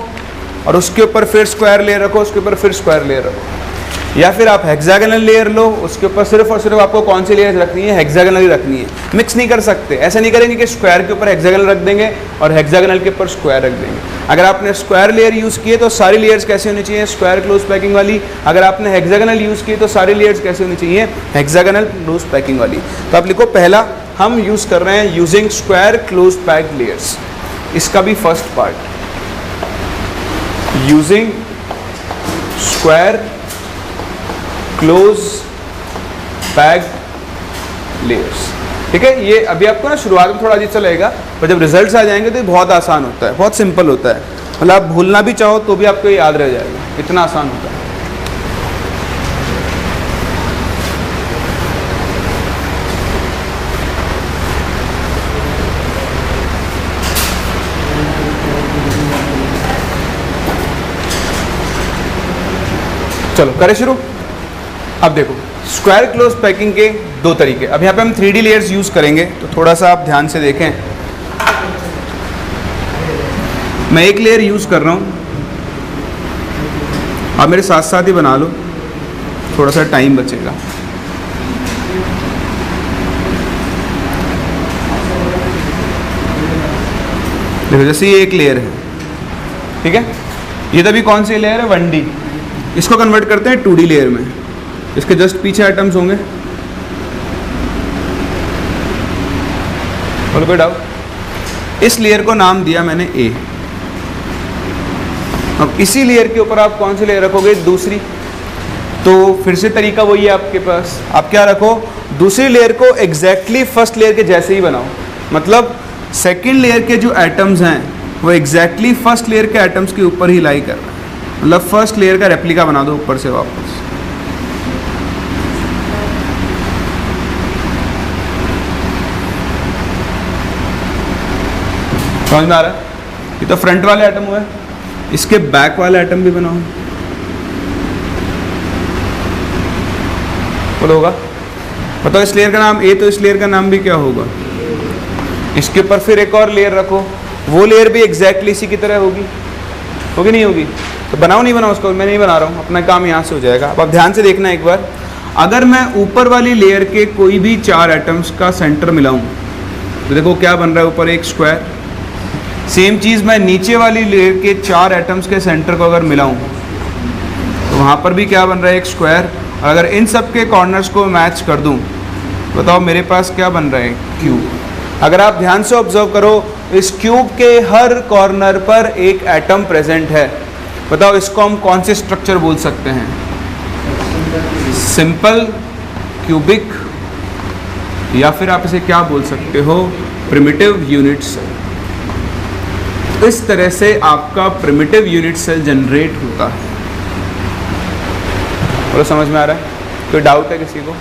और उसके ऊपर फिर स्क्वायर लेयर रखो, उसके ऊपर फिर स्क्वायर लेयर रखो, या फिर आप हेक्सागोनल लेयर लो, उसके ऊपर सिर्फ और सिर्फ आपको कौन सी लेयर रखनी है, हेक्सागोनल ही रखनी है। मिक्स नहीं कर सकते, ऐसा नहीं करेंगे कि स्क्वायर के ऊपर हेक्सागोनल रख देंगे और हेक्सागोनल के ऊपर स्क्वायर रख देंगे। अगर आपने स्क्वायर लेयर यूज़ किए तो सारी लेयर्स कैसे होनी चाहिए, स्क्वायर क्लोज पैकिंग वाली। अगर आपने हेक्सागोनल यूज़ किए तो सारी लेयर्स कैसे होनी चाहिए, हेक्सागोनल क्लोज पैकिंग वाली। तो आप लिखो, पहला हम यूज़ कर रहे हैं using square close packed layers, इसका भी first part, using square close packed layers. ठीक है, ये अभी आपको ना शुरुआत में थोड़ा अजीब सा लगेगा, पर जब रिजल्ट्स आ जाएंगे तो ये बहुत आसान होता है, बहुत सिंपल होता है। मतलब आप भूलना भी चाहो तो भी आपको ये याद रह जाएगा, इतना आसान होता है। चलो करें शुरू। अब देखो स्क्वायर क्लोज पैकिंग के दो तरीके। अब यहाँ पे हम 3D लेयर्स यूज़ करेंगे, तो थोड़ा सा आप ध्यान से देखें। मैं एक लेयर यूज़ कर रहा हूँ, आप मेरे साथ साथ ही बना लो, थोड़ा सा टाइम बचेगा। देखो जैसे ये एक लेयर है, ठीक है, ये तभी कौन सी लेयर है 1D। इसको कन्वर्ट करते हैं 2D लेयर में। इसके जस्ट पीछे आइटम्स होंगे, बोलो कोई डाउट। इस लेयर को नाम दिया मैंने A। अब इसी लेयर के ऊपर आप कौन सी लेयर रखोगे, दूसरी। तो फिर से तरीका वही है आपके पास, आप क्या रखो, दूसरी लेयर को एग्जैक्टली फर्स्ट लेयर के जैसे ही बनाओ। मतलब सेकेंड लेयर के जो एटम्स हैं वो एग्जैक्टली फर्स्ट लेयर के एटम्स के ऊपर ही लाई कर रहा है। मतलब फर्स्ट लेयर का रेप्लिका बना दो ऊपर से वापस। समझ में आ रहा है? ये तो फ्रंट वाले एटम हुए, इसके बैक वाले एटम भी बनाओ। बोलो होगा? बताओ इस लेयर का नाम A, तो इस लेयर का नाम भी क्या होगा? इसके ऊपर फिर एक और लेयर रखो, वो लेयर भी एग्जैक्टली इसी की तरह होगी, होगी नहीं होगी? तो बनाओ नहीं बनाओ उसको, मैं नहीं बना रहा हूँ, अपना काम यहाँ से हो जाएगा। अब आप ध्यान से देखना एक बार, अगर मैं ऊपर वाली लेयर के कोई भी 4 एटम्स का सेंटर मिलाऊं तो देखो क्या बन रहा है, ऊपर एक स्क्वायर। सेम चीज़ मैं नीचे वाली लेयर के 4 एटम्स के सेंटर को अगर मिलाऊं तो वहाँ पर भी क्या बन रहा है, एक स्क्वायर। और अगर इन सब के कॉर्नर्स को मैच कर दूं, बताओ मेरे पास क्या बन रहा है, क्यूब। अगर आप ध्यान से ऑब्जर्व करो, इस क्यूब के हर कॉर्नर पर एक एटम प्रेजेंट है। बताओ इसको हम कौन से स्ट्रक्चर बोल सकते हैं, सिंपल, क्यूबिक, या फिर आप इसे क्या बोल सकते हो, प्रिमिटिव यूनिट सेल। इस तरह से आपका प्रिमिटिव यूनिट सेल जनरेट होता है। और समझ में आ रहा है? कोई डाउट है किसी को?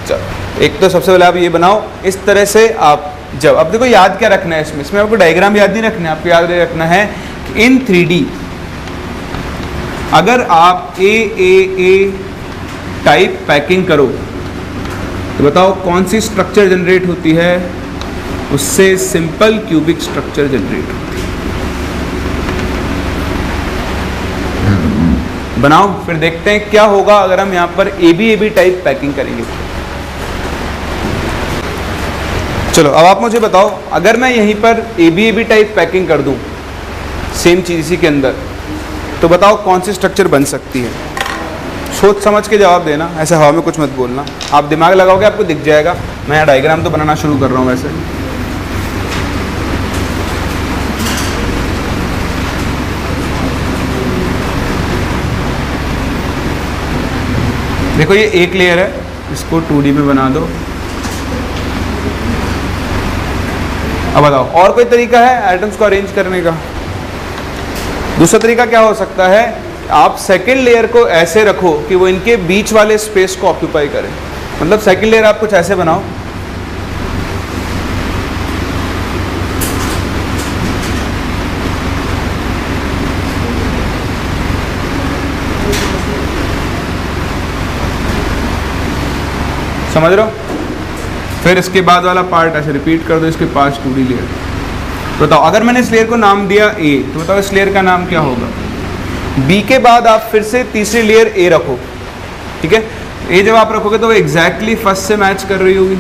चलो एक तो सबसे पहले आप ये बनाओ, इस तरह से आप जब, अब देखो याद क्या रखना है इसमें आपको डायग्राम याद नहीं रखना है, आपको याद रखना है कि इन 3D अगर आप ए टाइप पैकिंग करो तो बताओ कौन सी स्ट्रक्चर जनरेट होती है, उससे सिंपल क्यूबिक स्ट्रक्चर जनरेट होती है। बनाओ, फिर देखते हैं क्या होगा अगर हम यहाँ पर AB टाइप पैकिंग करेंगे। चलो अब आप मुझे बताओ, अगर मैं यहीं पर AB टाइप पैकिंग कर दूं सेम चीज़ इसी के अंदर, तो बताओ कौन सी स्ट्रक्चर बन सकती है। सोच समझ के जवाब देना, ऐसे हवा में कुछ मत बोलना। आप दिमाग लगाओगे आपको दिख जाएगा। मैं यहाँ डायग्राम तो बनाना शुरू कर रहा हूँ वैसे। देखो ये एक लेयर है, इसको 2D में बना दो। अब बताओ और कोई तरीका है एटम्स को अरेंज करने का? दूसरा तरीका क्या हो सकता है, आप सेकेंड लेयर को ऐसे रखो कि वो इनके बीच वाले स्पेस को ऑक्यूपाई करे। मतलब सेकेंड लेयर आप कुछ ऐसे बनाओ, समझ रहे हो? फिर इसके बाद वाला पार्ट ऐसे रिपीट कर दो, इसके पास 2D लेयर। बताओ अगर मैंने इस लेयर को नाम दिया A, तो बताओ इस लेयर का नाम क्या होगा? B के बाद आप फिर से तीसरी लेयर A रखो, ठीक है। A जब आप रखोगे तो वो एग्जैक्टली फर्स्ट से मैच कर रही होगी।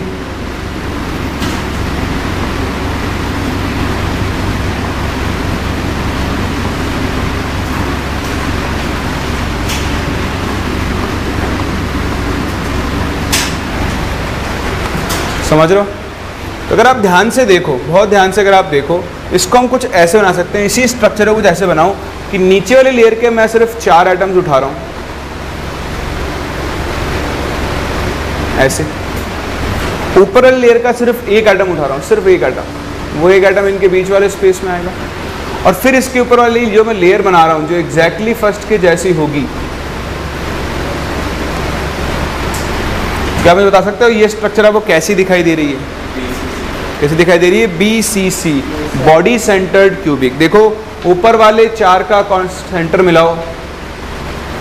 समझ रहे हो? तो अगर आप ध्यान से देखो, बहुत ध्यान से अगर आप देखो, इसको हम कुछ ऐसे बना सकते हैं। इसी स्ट्रक्चर को कुछ ऐसे बनाओ कि नीचे वाले लेयर के मैं सिर्फ 4 एटम्स उठा रहा हूं, ऐसे। ऊपर वाले लेयर का सिर्फ एक एटम उठा रहा हूं, सिर्फ एक एटम। वो एक एटम इनके बीच वाले स्पेस में आएगा। और फिर इसके ऊपर वाली जो मैं लेयर बना रहा हूं, जो एग्जैक्टली फर्स्ट के जैसी होगी। क्या मुझे बता सकते हो ये स्ट्रक्चर आपको कैसी दिखाई दे रही है? कैसे दिखाई दे रही है? BCC, body centred cubic. देखो ऊपर वाले 4 का सेंटर मिलाओ,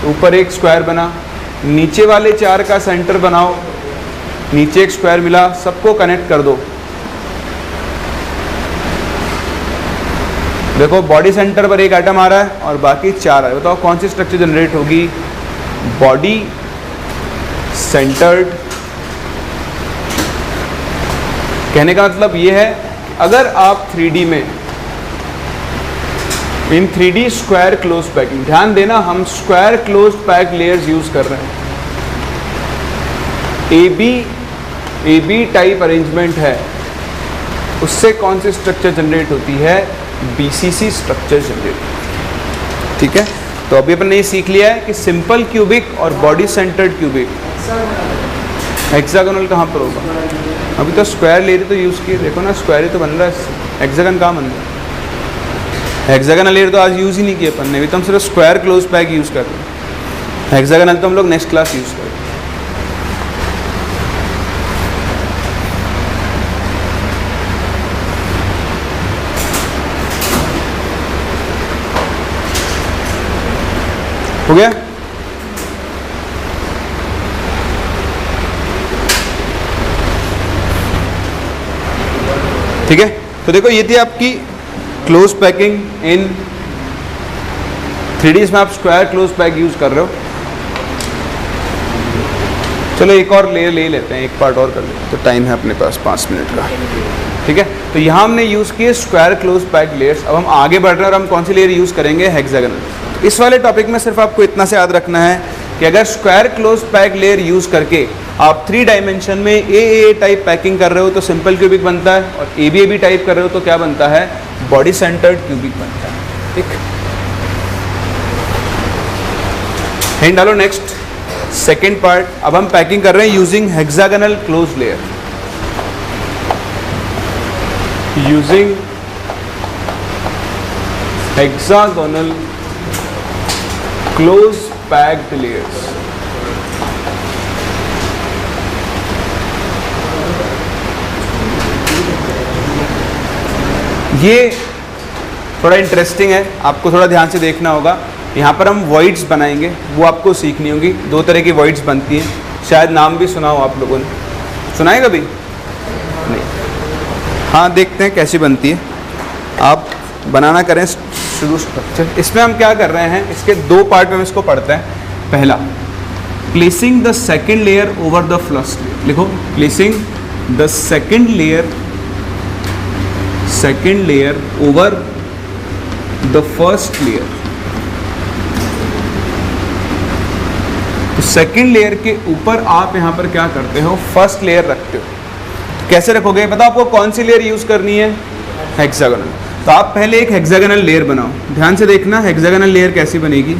ऊपर एक स्क्वायर बना, नीचे वाले 4 का सेंटर बनाओ, नीचे एक स्क्वायर मिला, सबको कनेक्ट कर दो। देखो बॉडी सेंटर पर एक एटम आ रहा है और बाकी 4 है। बताओ कौन सी स्ट्रक्चर जनरेट होगी? Body centred. कहने का मतलब ये है अगर आप 3D में इन 3D स्क्वायर क्लोज पैकिंग, ध्यान देना हम square close pack layers use कर रहे हैं। AB टाइप अरेंजमेंट है, उससे कौन सी स्ट्रक्चर जनरेट होती है? BCC structure generate. ठीक है, तो अभी अपन ने ये सीख लिया है कि सिंपल क्यूबिक और बॉडी सेंटर्ड क्यूबिक। हेक्सागोनल कहाँ पर होगा? अभी तो स्क्वायर ले रही तो यूज़ किए, देखो ना स्क्वायर ही तो बन रहा है, हेक्सागन कहाँ बन रहा है? हेक्सागनल लेयर तो आज यूज़ ही नहीं किए अपन ने, अभी तो हम सिर्फ स्क्वायर क्लोज पैक यूज़ कर रहे हैं। हेक्सागनल तो हम लोग नेक्स्ट क्लास यूज़ करें। हो गया? ठीक है, तो देखो ये थी आपकी क्लोज पैकिंग इन 3D। इसमें आप स्क्वायर क्लोज पैक यूज कर रहे हो। चलो एक और लेयर ले लेते हैं, एक पार्ट और कर लेते हैं, तो टाइम है अपने पास 5 मिनट का। ठीक है, तो यहाँ हमने यूज किए स्क्वायर क्लोज पैक लेयर्स। अब हम आगे बढ़ रहे हैं और हम कौन सी लेयर यूज करेंगे? हेक्सागोनल। इस वाले टॉपिक में सिर्फ आपको इतना से याद रखना है कि अगर square close pack layer use करके आप 3 डायमेंशन में AA टाइप पैकिंग कर रहे हो तो सिंपल क्यूबिक बनता है, और ABAB टाइप कर रहे हो तो क्या बनता है? बॉडी सेंटर्ड क्यूबिक बनता है। ठीक, हिंट डालो। नेक्स्ट सेकेंड पार्ट, अब हम पैकिंग कर रहे हैं using hexagonal close layer. Using hexagonal close packed layers. ये थोड़ा इंटरेस्टिंग है, आपको थोड़ा ध्यान से देखना होगा। यहाँ पर हम वॉइड्स बनाएंगे, वो आपको सीखनी होगी। 2 तरह की वॉइड्स बनती हैं, शायद नाम भी सुना हो आप लोगों ने। सुना है कभी? नहीं। हाँ, देखते हैं कैसी बनती है। आप बनाना करें शुरू स्ट्रक्चर। इसमें हम क्या कर रहे हैं, इसके 2 पार्ट में हम इसको पढ़ते हैं। पहला, placing the second layer over the first layer. लिखो, placing the second layer over the first layer. तो सेकेंड लेयर के ऊपर आप यहां पर क्या करते हो? फर्स्ट लेयर रखते हो। तो कैसे रखोगे? बताओ आपको कौन सी लेयर यूज करनी है? हेक्सागोनल। तो आप पहले एक हेक्सागोनल लेयर बनाओ। ध्यान से देखना हेक्सागोनल लेयर कैसी बनेगी।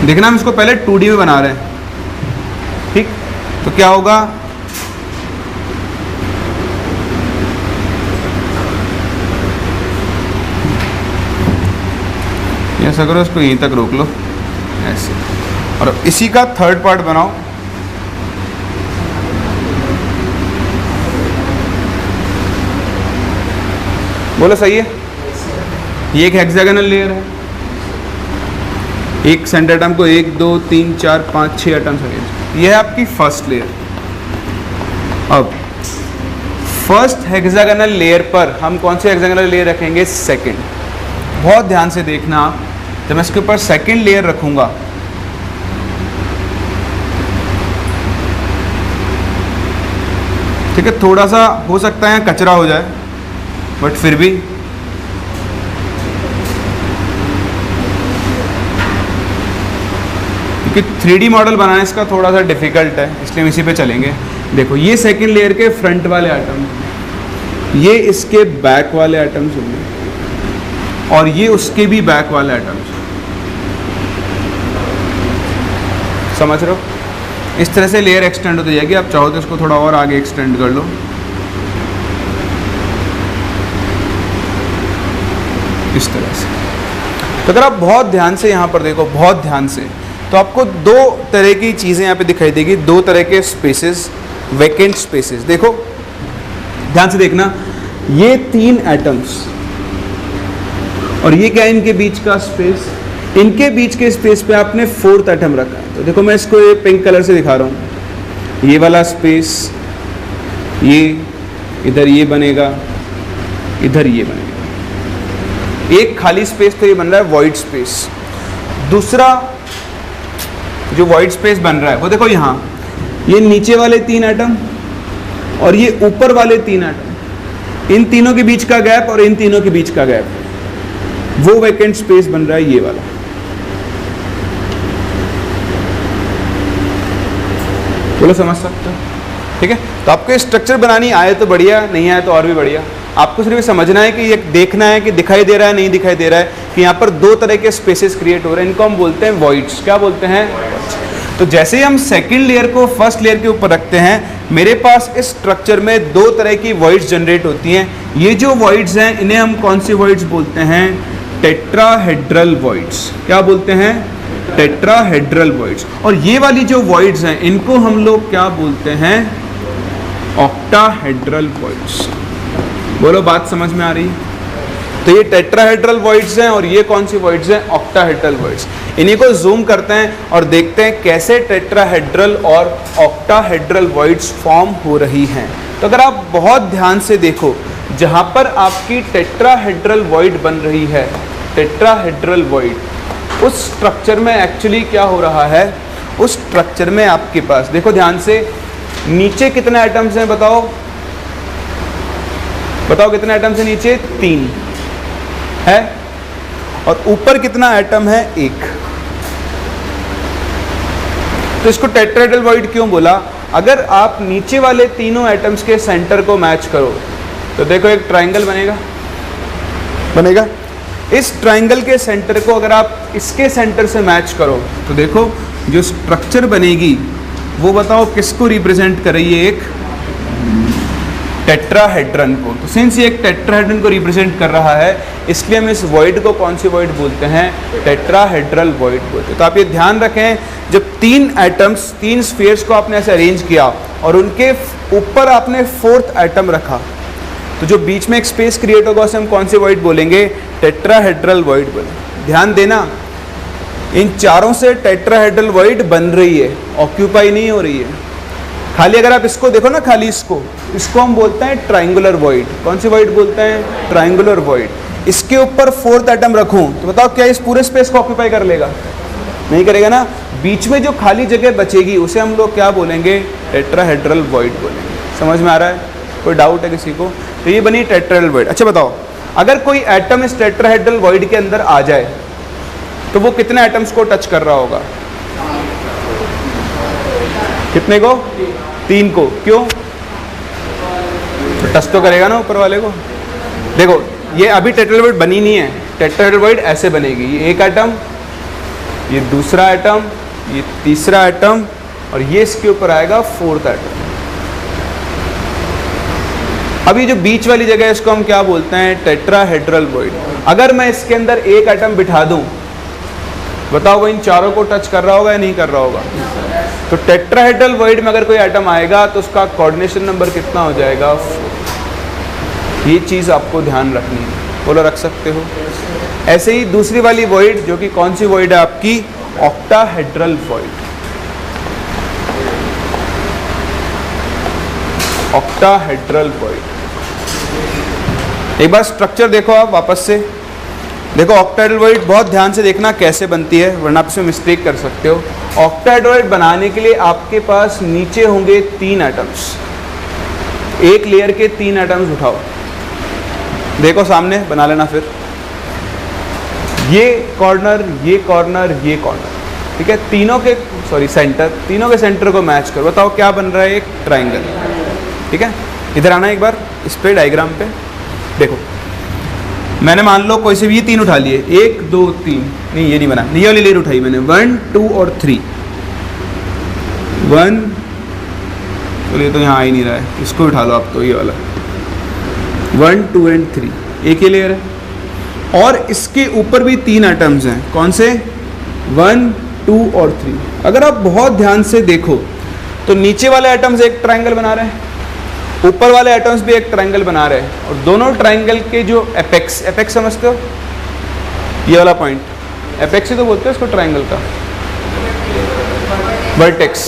देखना हम इसको पहले 2D में बना रहे हैं। ठीक, तो क्या होगा? ऐसा करो, इसको यहीं तक रोक लो ऐसे, और इसी का थर्ड पार्ट बनाओ। बोलो सही है? ये एक हेक्सागोनल लेयर है। एक सेंटर एटम को 1 2 3 4 5 6 एटम्स लगे। ये है आपकी फर्स्ट लेयर। अब फर्स्ट हेक्सागोनल लेयर पर हम कौन से हेक्सागोनल लेयर रखेंगे? सेकंड। बहुत ध्यान से देखना, जब मैं इसके ऊपर सेकंड लेयर रखूंगा ठीक है, थोड़ा सा हो सकता है कचरा हो जाए, बट फिर भी क्योंकि 3D मॉडल बनाना इसका थोड़ा सा डिफिकल्ट है, इसलिए हम इसी पे चलेंगे। देखो ये सेकंड लेयर के फ्रंट वाले आइटम, ये इसके बैक वाले आइटम्स होंगे, और ये उसके भी बैक वाले आइटम्स। समझ रहे हो? इस तरह से लेयर एक्सटेंड होती जाएगी। आप चाहो तो इसको थोड़ा और आगे एक्सटेंड कर लो, इस तरह से। तो अगर आप बहुत ध्यान से यहाँ पर देखो, बहुत ध्यान से, तो आपको 2 तरह की चीज़ें यहाँ पे दिखाई देगी, 2 तरह के स्पेसेस, वैकेंट स्पेसेस। देखो ध्यान से देखना, ये 3 एटम्स और ये क्या है इनके बीच का स्पेस, इनके बीच के स्पेस पे आपने फोर्थ एटम रखा है। तो देखो मैं इसको ये पिंक कलर से दिखा रहा हूँ, ये वाला स्पेस, ये इधर ये बनेगा, इधर ये बनेगा, एक खाली स्पेस तो ये बन रहा है वॉइड स्पेस। दूसरा जो वॉइड स्पेस बन रहा है वो देखो यहाँ, ये नीचे वाले 3 एटम और ये ऊपर वाले 3 एटम, इन तीनों के बीच का गैप और इन तीनों के बीच का गैप, वो वैकेंट स्पेस बन रहा है ये वाला। बोलो समझ सकते हो? ठीक है। तो आपको स्ट्रक्चर बनानी आए तो बढ़िया, नहीं आए तो और भी बढ़िया। आपको सिर्फ समझना है कि ये देखना है कि दिखाई दे रहा है नहीं दिखाई दे रहा है कि यहाँ पर 2 तरह के स्पेसेस क्रिएट हो रहे हैं, इनको हम बोलते हैं वॉइड्स। क्या बोलते हैं? तो जैसे ही हम सेकंड लेयर को फर्स्ट लेयर के ऊपर रखते हैं, मेरे पास इस स्ट्रक्चर में 2 तरह की वॉइड्स जनरेट होती हैं। ये जो वॉइड्स हैं इन्हें हम कौन सी वॉइड्स बोलते हैं? Tetrahedral voids. क्या बोलते हैं? Tetrahedral voids. और ये वाली जो वॉइड्स हैं इनको हम लोग क्या बोलते हैं? Octahedral voids. बोलो बात समझ में आ रही है? तो ये टेट्राहेड्रल वॉइड्स हैं और ये कौन सी वॉइड्स हैं? Octahedral voids. इन्हीं को जूम करते हैं और देखते हैं कैसे टेट्राहेड्रल और ऑक्टाहेड्रल वॉइड्स फॉर्म हो रही हैं। तो अगर आप बहुत ध्यान से देखो, जहाँ पर आपकी टेट्राहेड्रल वॉइड बन रही है, टेट्राहेड्रल वॉइड, उस स्ट्रक्चर में एक्चुअली क्या हो रहा है? उस स्ट्रक्चर में आपके पास देखो ध्यान से, नीचे कितने एटम्स हैं बताओ? बताओ कितने एटम्स हैं नीचे? 3 है। और ऊपर कितना एटम है? 1। तो इसको टेट्राहेड्रल वॉइड क्यों बोला? अगर आप नीचे वाले तीनों एटम्स के सेंटर को मैच करो तो देखो एक ट्राइंगल बनेगा। इस ट्राइंगल के सेंटर को अगर आप इसके सेंटर से मैच करो तो देखो जो स्ट्रक्चर बनेगी वो बताओ किसको रिप्रेजेंट कर रही है? एक टेट्राहेड्रन को। तो सिंस ये एक टेट्राहेड्रन को रिप्रेजेंट कर रहा है, इसलिए हम इस वॉइड को कौन सी वॉइड बोलते हैं? टेट्राहेड्रल वॉइड बोलते हैं। तो आप ये ध्यान रखें, जब 3 एटम्स, 3 स्फीयर्स को आपने ऐसे अरेंज किया और उनके ऊपर आपने 4th एटम रखा, तो जो बीच में एक स्पेस क्रिएट होगा उसे हम कौन सी वॉइड बोलेंगे? टेट्राहेड्रल वॉइड बोलेंगे। ध्यान देना, इन चारों से टेट्राहेड्रल वॉइड बन रही है, ऑक्यूपाई नहीं हो रही है। खाली अगर आप इसको देखो ना, खाली इसको हम बोलते हैं ट्राइंगुलर वॉइड। कौन सी वॉइड बोलते हैं? Triangular void. इसके ऊपर 4th एटम रखूं तो बताओ क्या इस पूरे स्पेस को ऑक्यूपाई कर लेगा? नहीं करेगा ना। बीच में जो खाली जगह बचेगी उसे हम लोग क्या बोलेंगे? टेट्राहेड्रल वॉइड बोलेंगे। समझ में आ रहा है? कोई डाउट है किसी को? तो ये बनी टेट्राहेड्रल वॉइड। अच्छा बताओ, अगर कोई एटम इस टेट्राहेड्रल वॉइड के अंदर आ जाए तो वो कितने एटम्स को टच कर रहा होगा? कितने को? 3 को। क्यों? टच तो करेगा ना ऊपर वाले को। देखो ये अभी टेट्राहेड्रल वॉइड बनी नहीं है, टेट्राहेड्रल वॉइड ऐसे बनेगी। ये एक एटम, ये दूसरा एटम, ये तीसरा एटम और ये इसके ऊपर आएगा 4th एटम। अभी जो बीच वाली जगह है इसको हम क्या बोलते हैं? Tetrahedral void. अगर मैं इसके अंदर एक एटम बिठा दूं, बताओ वो इन चारों को टच कर रहा होगा या नहीं कर रहा होगा? तो टेट्राहेड्रल वॉइड में अगर कोई एटम आएगा तो उसका कोऑर्डिनेशन नंबर कितना हो जाएगा? 4। ये चीज़ आपको ध्यान रखनी है। बोलो रख सकते हो? ऐसे ही दूसरी वाली वॉइड, जो कि कौन सी वॉइड है आपकी? Octahedral void. Octahedral void. एक बार स्ट्रक्चर देखो आप वापस से। देखो ऑक्टाहेड्रल वॉइड बहुत ध्यान से देखना कैसे बनती है, वरना आप इसमें मिस्टेक कर सकते हो। ऑक्टाहेड्रल वॉइड बनाने के लिए आपके पास नीचे होंगे 3 एटम्स। एक लेयर के 3 एटम्स उठाओ, देखो सामने बना लेना। फिर ये कॉर्नर, ये कॉर्नर, ये कॉर्नर, ठीक है। तीनों के सेंटर को मैच करो। बताओ क्या बन रहा है? एक ट्राइंगल, ठीक है। इधर आना एक बार इस पे डायग्राम पे। देखो मैंने मान लो कोई से भी ये 3 उठा लिए, 1 2 3, नहीं ये नहीं बना, ये वाली लेयर उठाई मैंने, 1 2 और 3। 1, तो ये तो यहाँ आ ही नहीं रहा है, इसको उठा लो आप, तो ये वाला 1 2 एंड 3 एक ही लेयर है। और इसके ऊपर भी 3 एटम्स हैं। कौन से? 1 2 और 3। अगर आप बहुत ध्यान से देखो तो नीचे वाले एटम्स एक ट्राइंगल बना रहे हैं, ऊपर वाले एटम्स भी एक ट्राइंगल बना रहे हैं, और दोनों ट्राइंगल के जो एपेक्स समझते हो, ये वाला पॉइंट एपेक्स ही तो बोलते हैं इसको ट्राइंगल का, वर्टेक्स।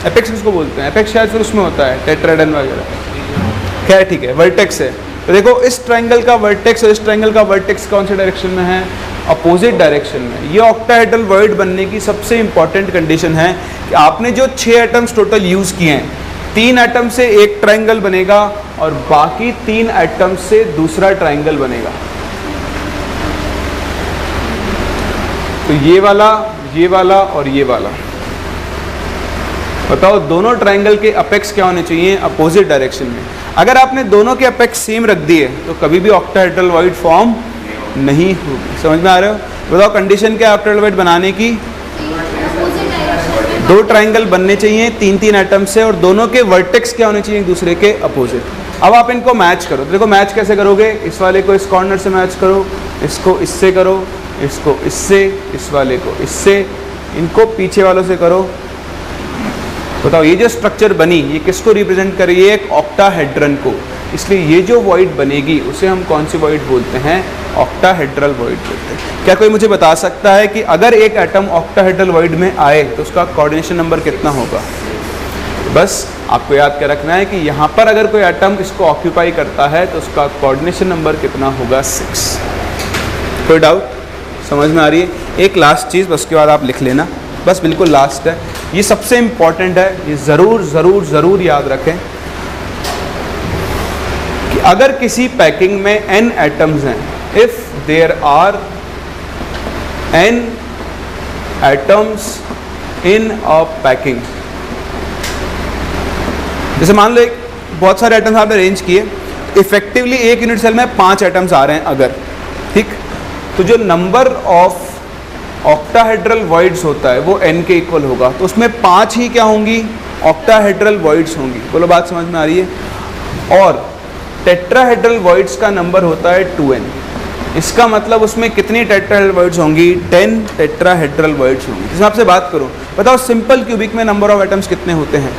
एपेक्स किसको बोलते हैं? एपेक्स शायद फिर उसमें होता है टेट्राहेड्रन वगैरह। खैर ठीक है, वर्टेक्स है। तो देखो इस ट्राइंगल का वर्टेक्स और इस ट्राइंगल का वर्टेक्स कौन से डायरेक्शन में है? अपोजिट डायरेक्शन में। ये ऑक्टाहेड्रल वर्ड बनने की सबसे इंपॉर्टेंट कंडीशन है कि आपने जो 6 एटम्स टोटल यूज़ किए हैं, 3 एटम से एक ट्राइंगल बनेगा और बाकी 3 एटम से दूसरा ट्राइंगल बनेगा। तो ये वाला और ये वाला, बताओ दोनों ट्राइंगल के अपेक्स क्या होने चाहिए? अपोजिट डायरेक्शन में। अगर आपने दोनों के अपेक्स सेम रख दिए तो कभी भी ऑक्टाहेड्रल वॉइड फॉर्म नहीं होगी। समझ में आ रहे हो? बताओ कंडीशन क्या है ऑक्टाहेड्रल वॉइड बनाने की? 2 ट्राइंगल बनने चाहिए 3-3 एटम से और दोनों के वर्टेक्स क्या होने चाहिए? एक दूसरे के अपोजिट। अब आप इनको मैच करो। तो देखो मैच कैसे करोगे? इस वाले को इस कॉर्नर से मैच करो, इसको इससे करो, इसको इससे, इस वाले को इससे, इनको पीछे वालों से करो। बताओ ये जो स्ट्रक्चर बनी ये किसको रिप्रेजेंट कर रही है? एक ऑक्टाहेड्रन को। इसलिए ये जो वॉइड बनेगी उसे हम कौन सी वॉइड बोलते हैं? ऑक्टाहेड्रल वॉइड बोलते हैं। क्या कोई मुझे बता सकता है कि अगर एक एटम ऑक्टाहेड्रल वॉइड में आए तो उसका कोऑर्डिनेशन नंबर कितना होगा? बस आपको याद कर रखना है कि यहाँ पर अगर कोई एटम इसको ऑक्यूपाई करता है तो उसका कोऑर्डिनेशन नंबर कितना होगा? 6। कोई डाउट? समझ में आ रही है? एक लास्ट चीज़ बस, उसके बाद आप लिख लेना, बस बिल्कुल लास्ट है, ये सबसे इंपॉर्टेंट है, ये ज़रूर ज़रूर ज़रूर याद रखें कि अगर किसी पैकिंग में n एटम्स हैं, if there are n atoms in a packing, जैसे मान लो एक बहुत सारे एटम्स आपने अरेंज किए, इफेक्टिवली एक यूनिट सेल में 5 एटम्स आ रहे हैं अगर, ठीक, तो जो नंबर ऑफ ऑक्टाहेड्रल वॉइड्स होता है वो n के इक्वल होगा। तो उसमें 5 ही क्या होंगी? ऑक्टाहेड्रल वॉइड्स होंगी। बोलो बात समझ में आ रही है? और टेट्राहेड्रल वॉइड्स का नंबर होता है 2n। इसका मतलब उसमें कितनी टेट्राहेड्रल वॉइड्स होंगी? 10 टेट्राहेड्रल वॉइड्स होंगी। जैसे आपसे बात करूं, बताओ सिंपल क्यूबिक में नंबर ऑफ एटम्स कितने होते हैं?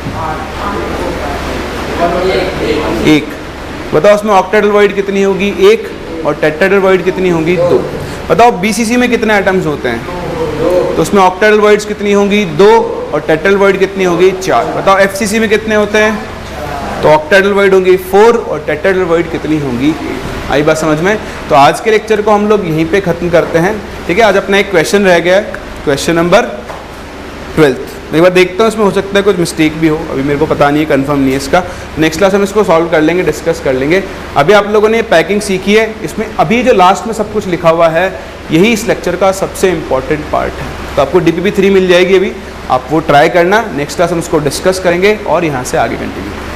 1। बताओ उसमें ऑक्टाहेड्रल वॉइड कितनी होगी? 1। और टेट्राहेड्रल वॉइड कितनी होगी? 2। बताओ बीसीसी में कितने एटम्स होते हैं? तो उसमें ऑक्टाहेड्रल वॉइड्स कितनी होंगी? 2। और टेट्राहेड्रल वॉइड कितनी होगी? 4। बताओ एफसीसी में कितने होते हैं? तो ऑक्टाहेड्रल वॉइड होंगी 4 और टेट्राहेड्रल वॉइड कितनी होंगी? आई बात समझ में? तो आज के लेक्चर को हम लोग यहीं पे ख़त्म करते हैं, ठीक है। आज अपना एक क्वेश्चन रह गया, क्वेश्चन नंबर 12। एक बार देखता हूँ, इसमें हो सकता है कुछ मिस्टेक भी हो, अभी मेरे को पता नहीं है, कंफर्म नहीं है इसका। नेक्स्ट क्लास हम इसको सॉल्व कर लेंगे, डिस्कस कर लेंगे। अभी आप लोगों ने पैकिंग सीखी है, इसमें अभी जो लास्ट में सब कुछ लिखा हुआ है यही इस लेक्चर का सबसे इंपॉर्टेंट पार्ट है। तो आपको DPP 3 मिल जाएगी अभी, आप वो ट्राई करना। नेक्स्ट क्लास हम इसको डिस्कस करेंगे और यहाँ से आगे कंटिन्यू।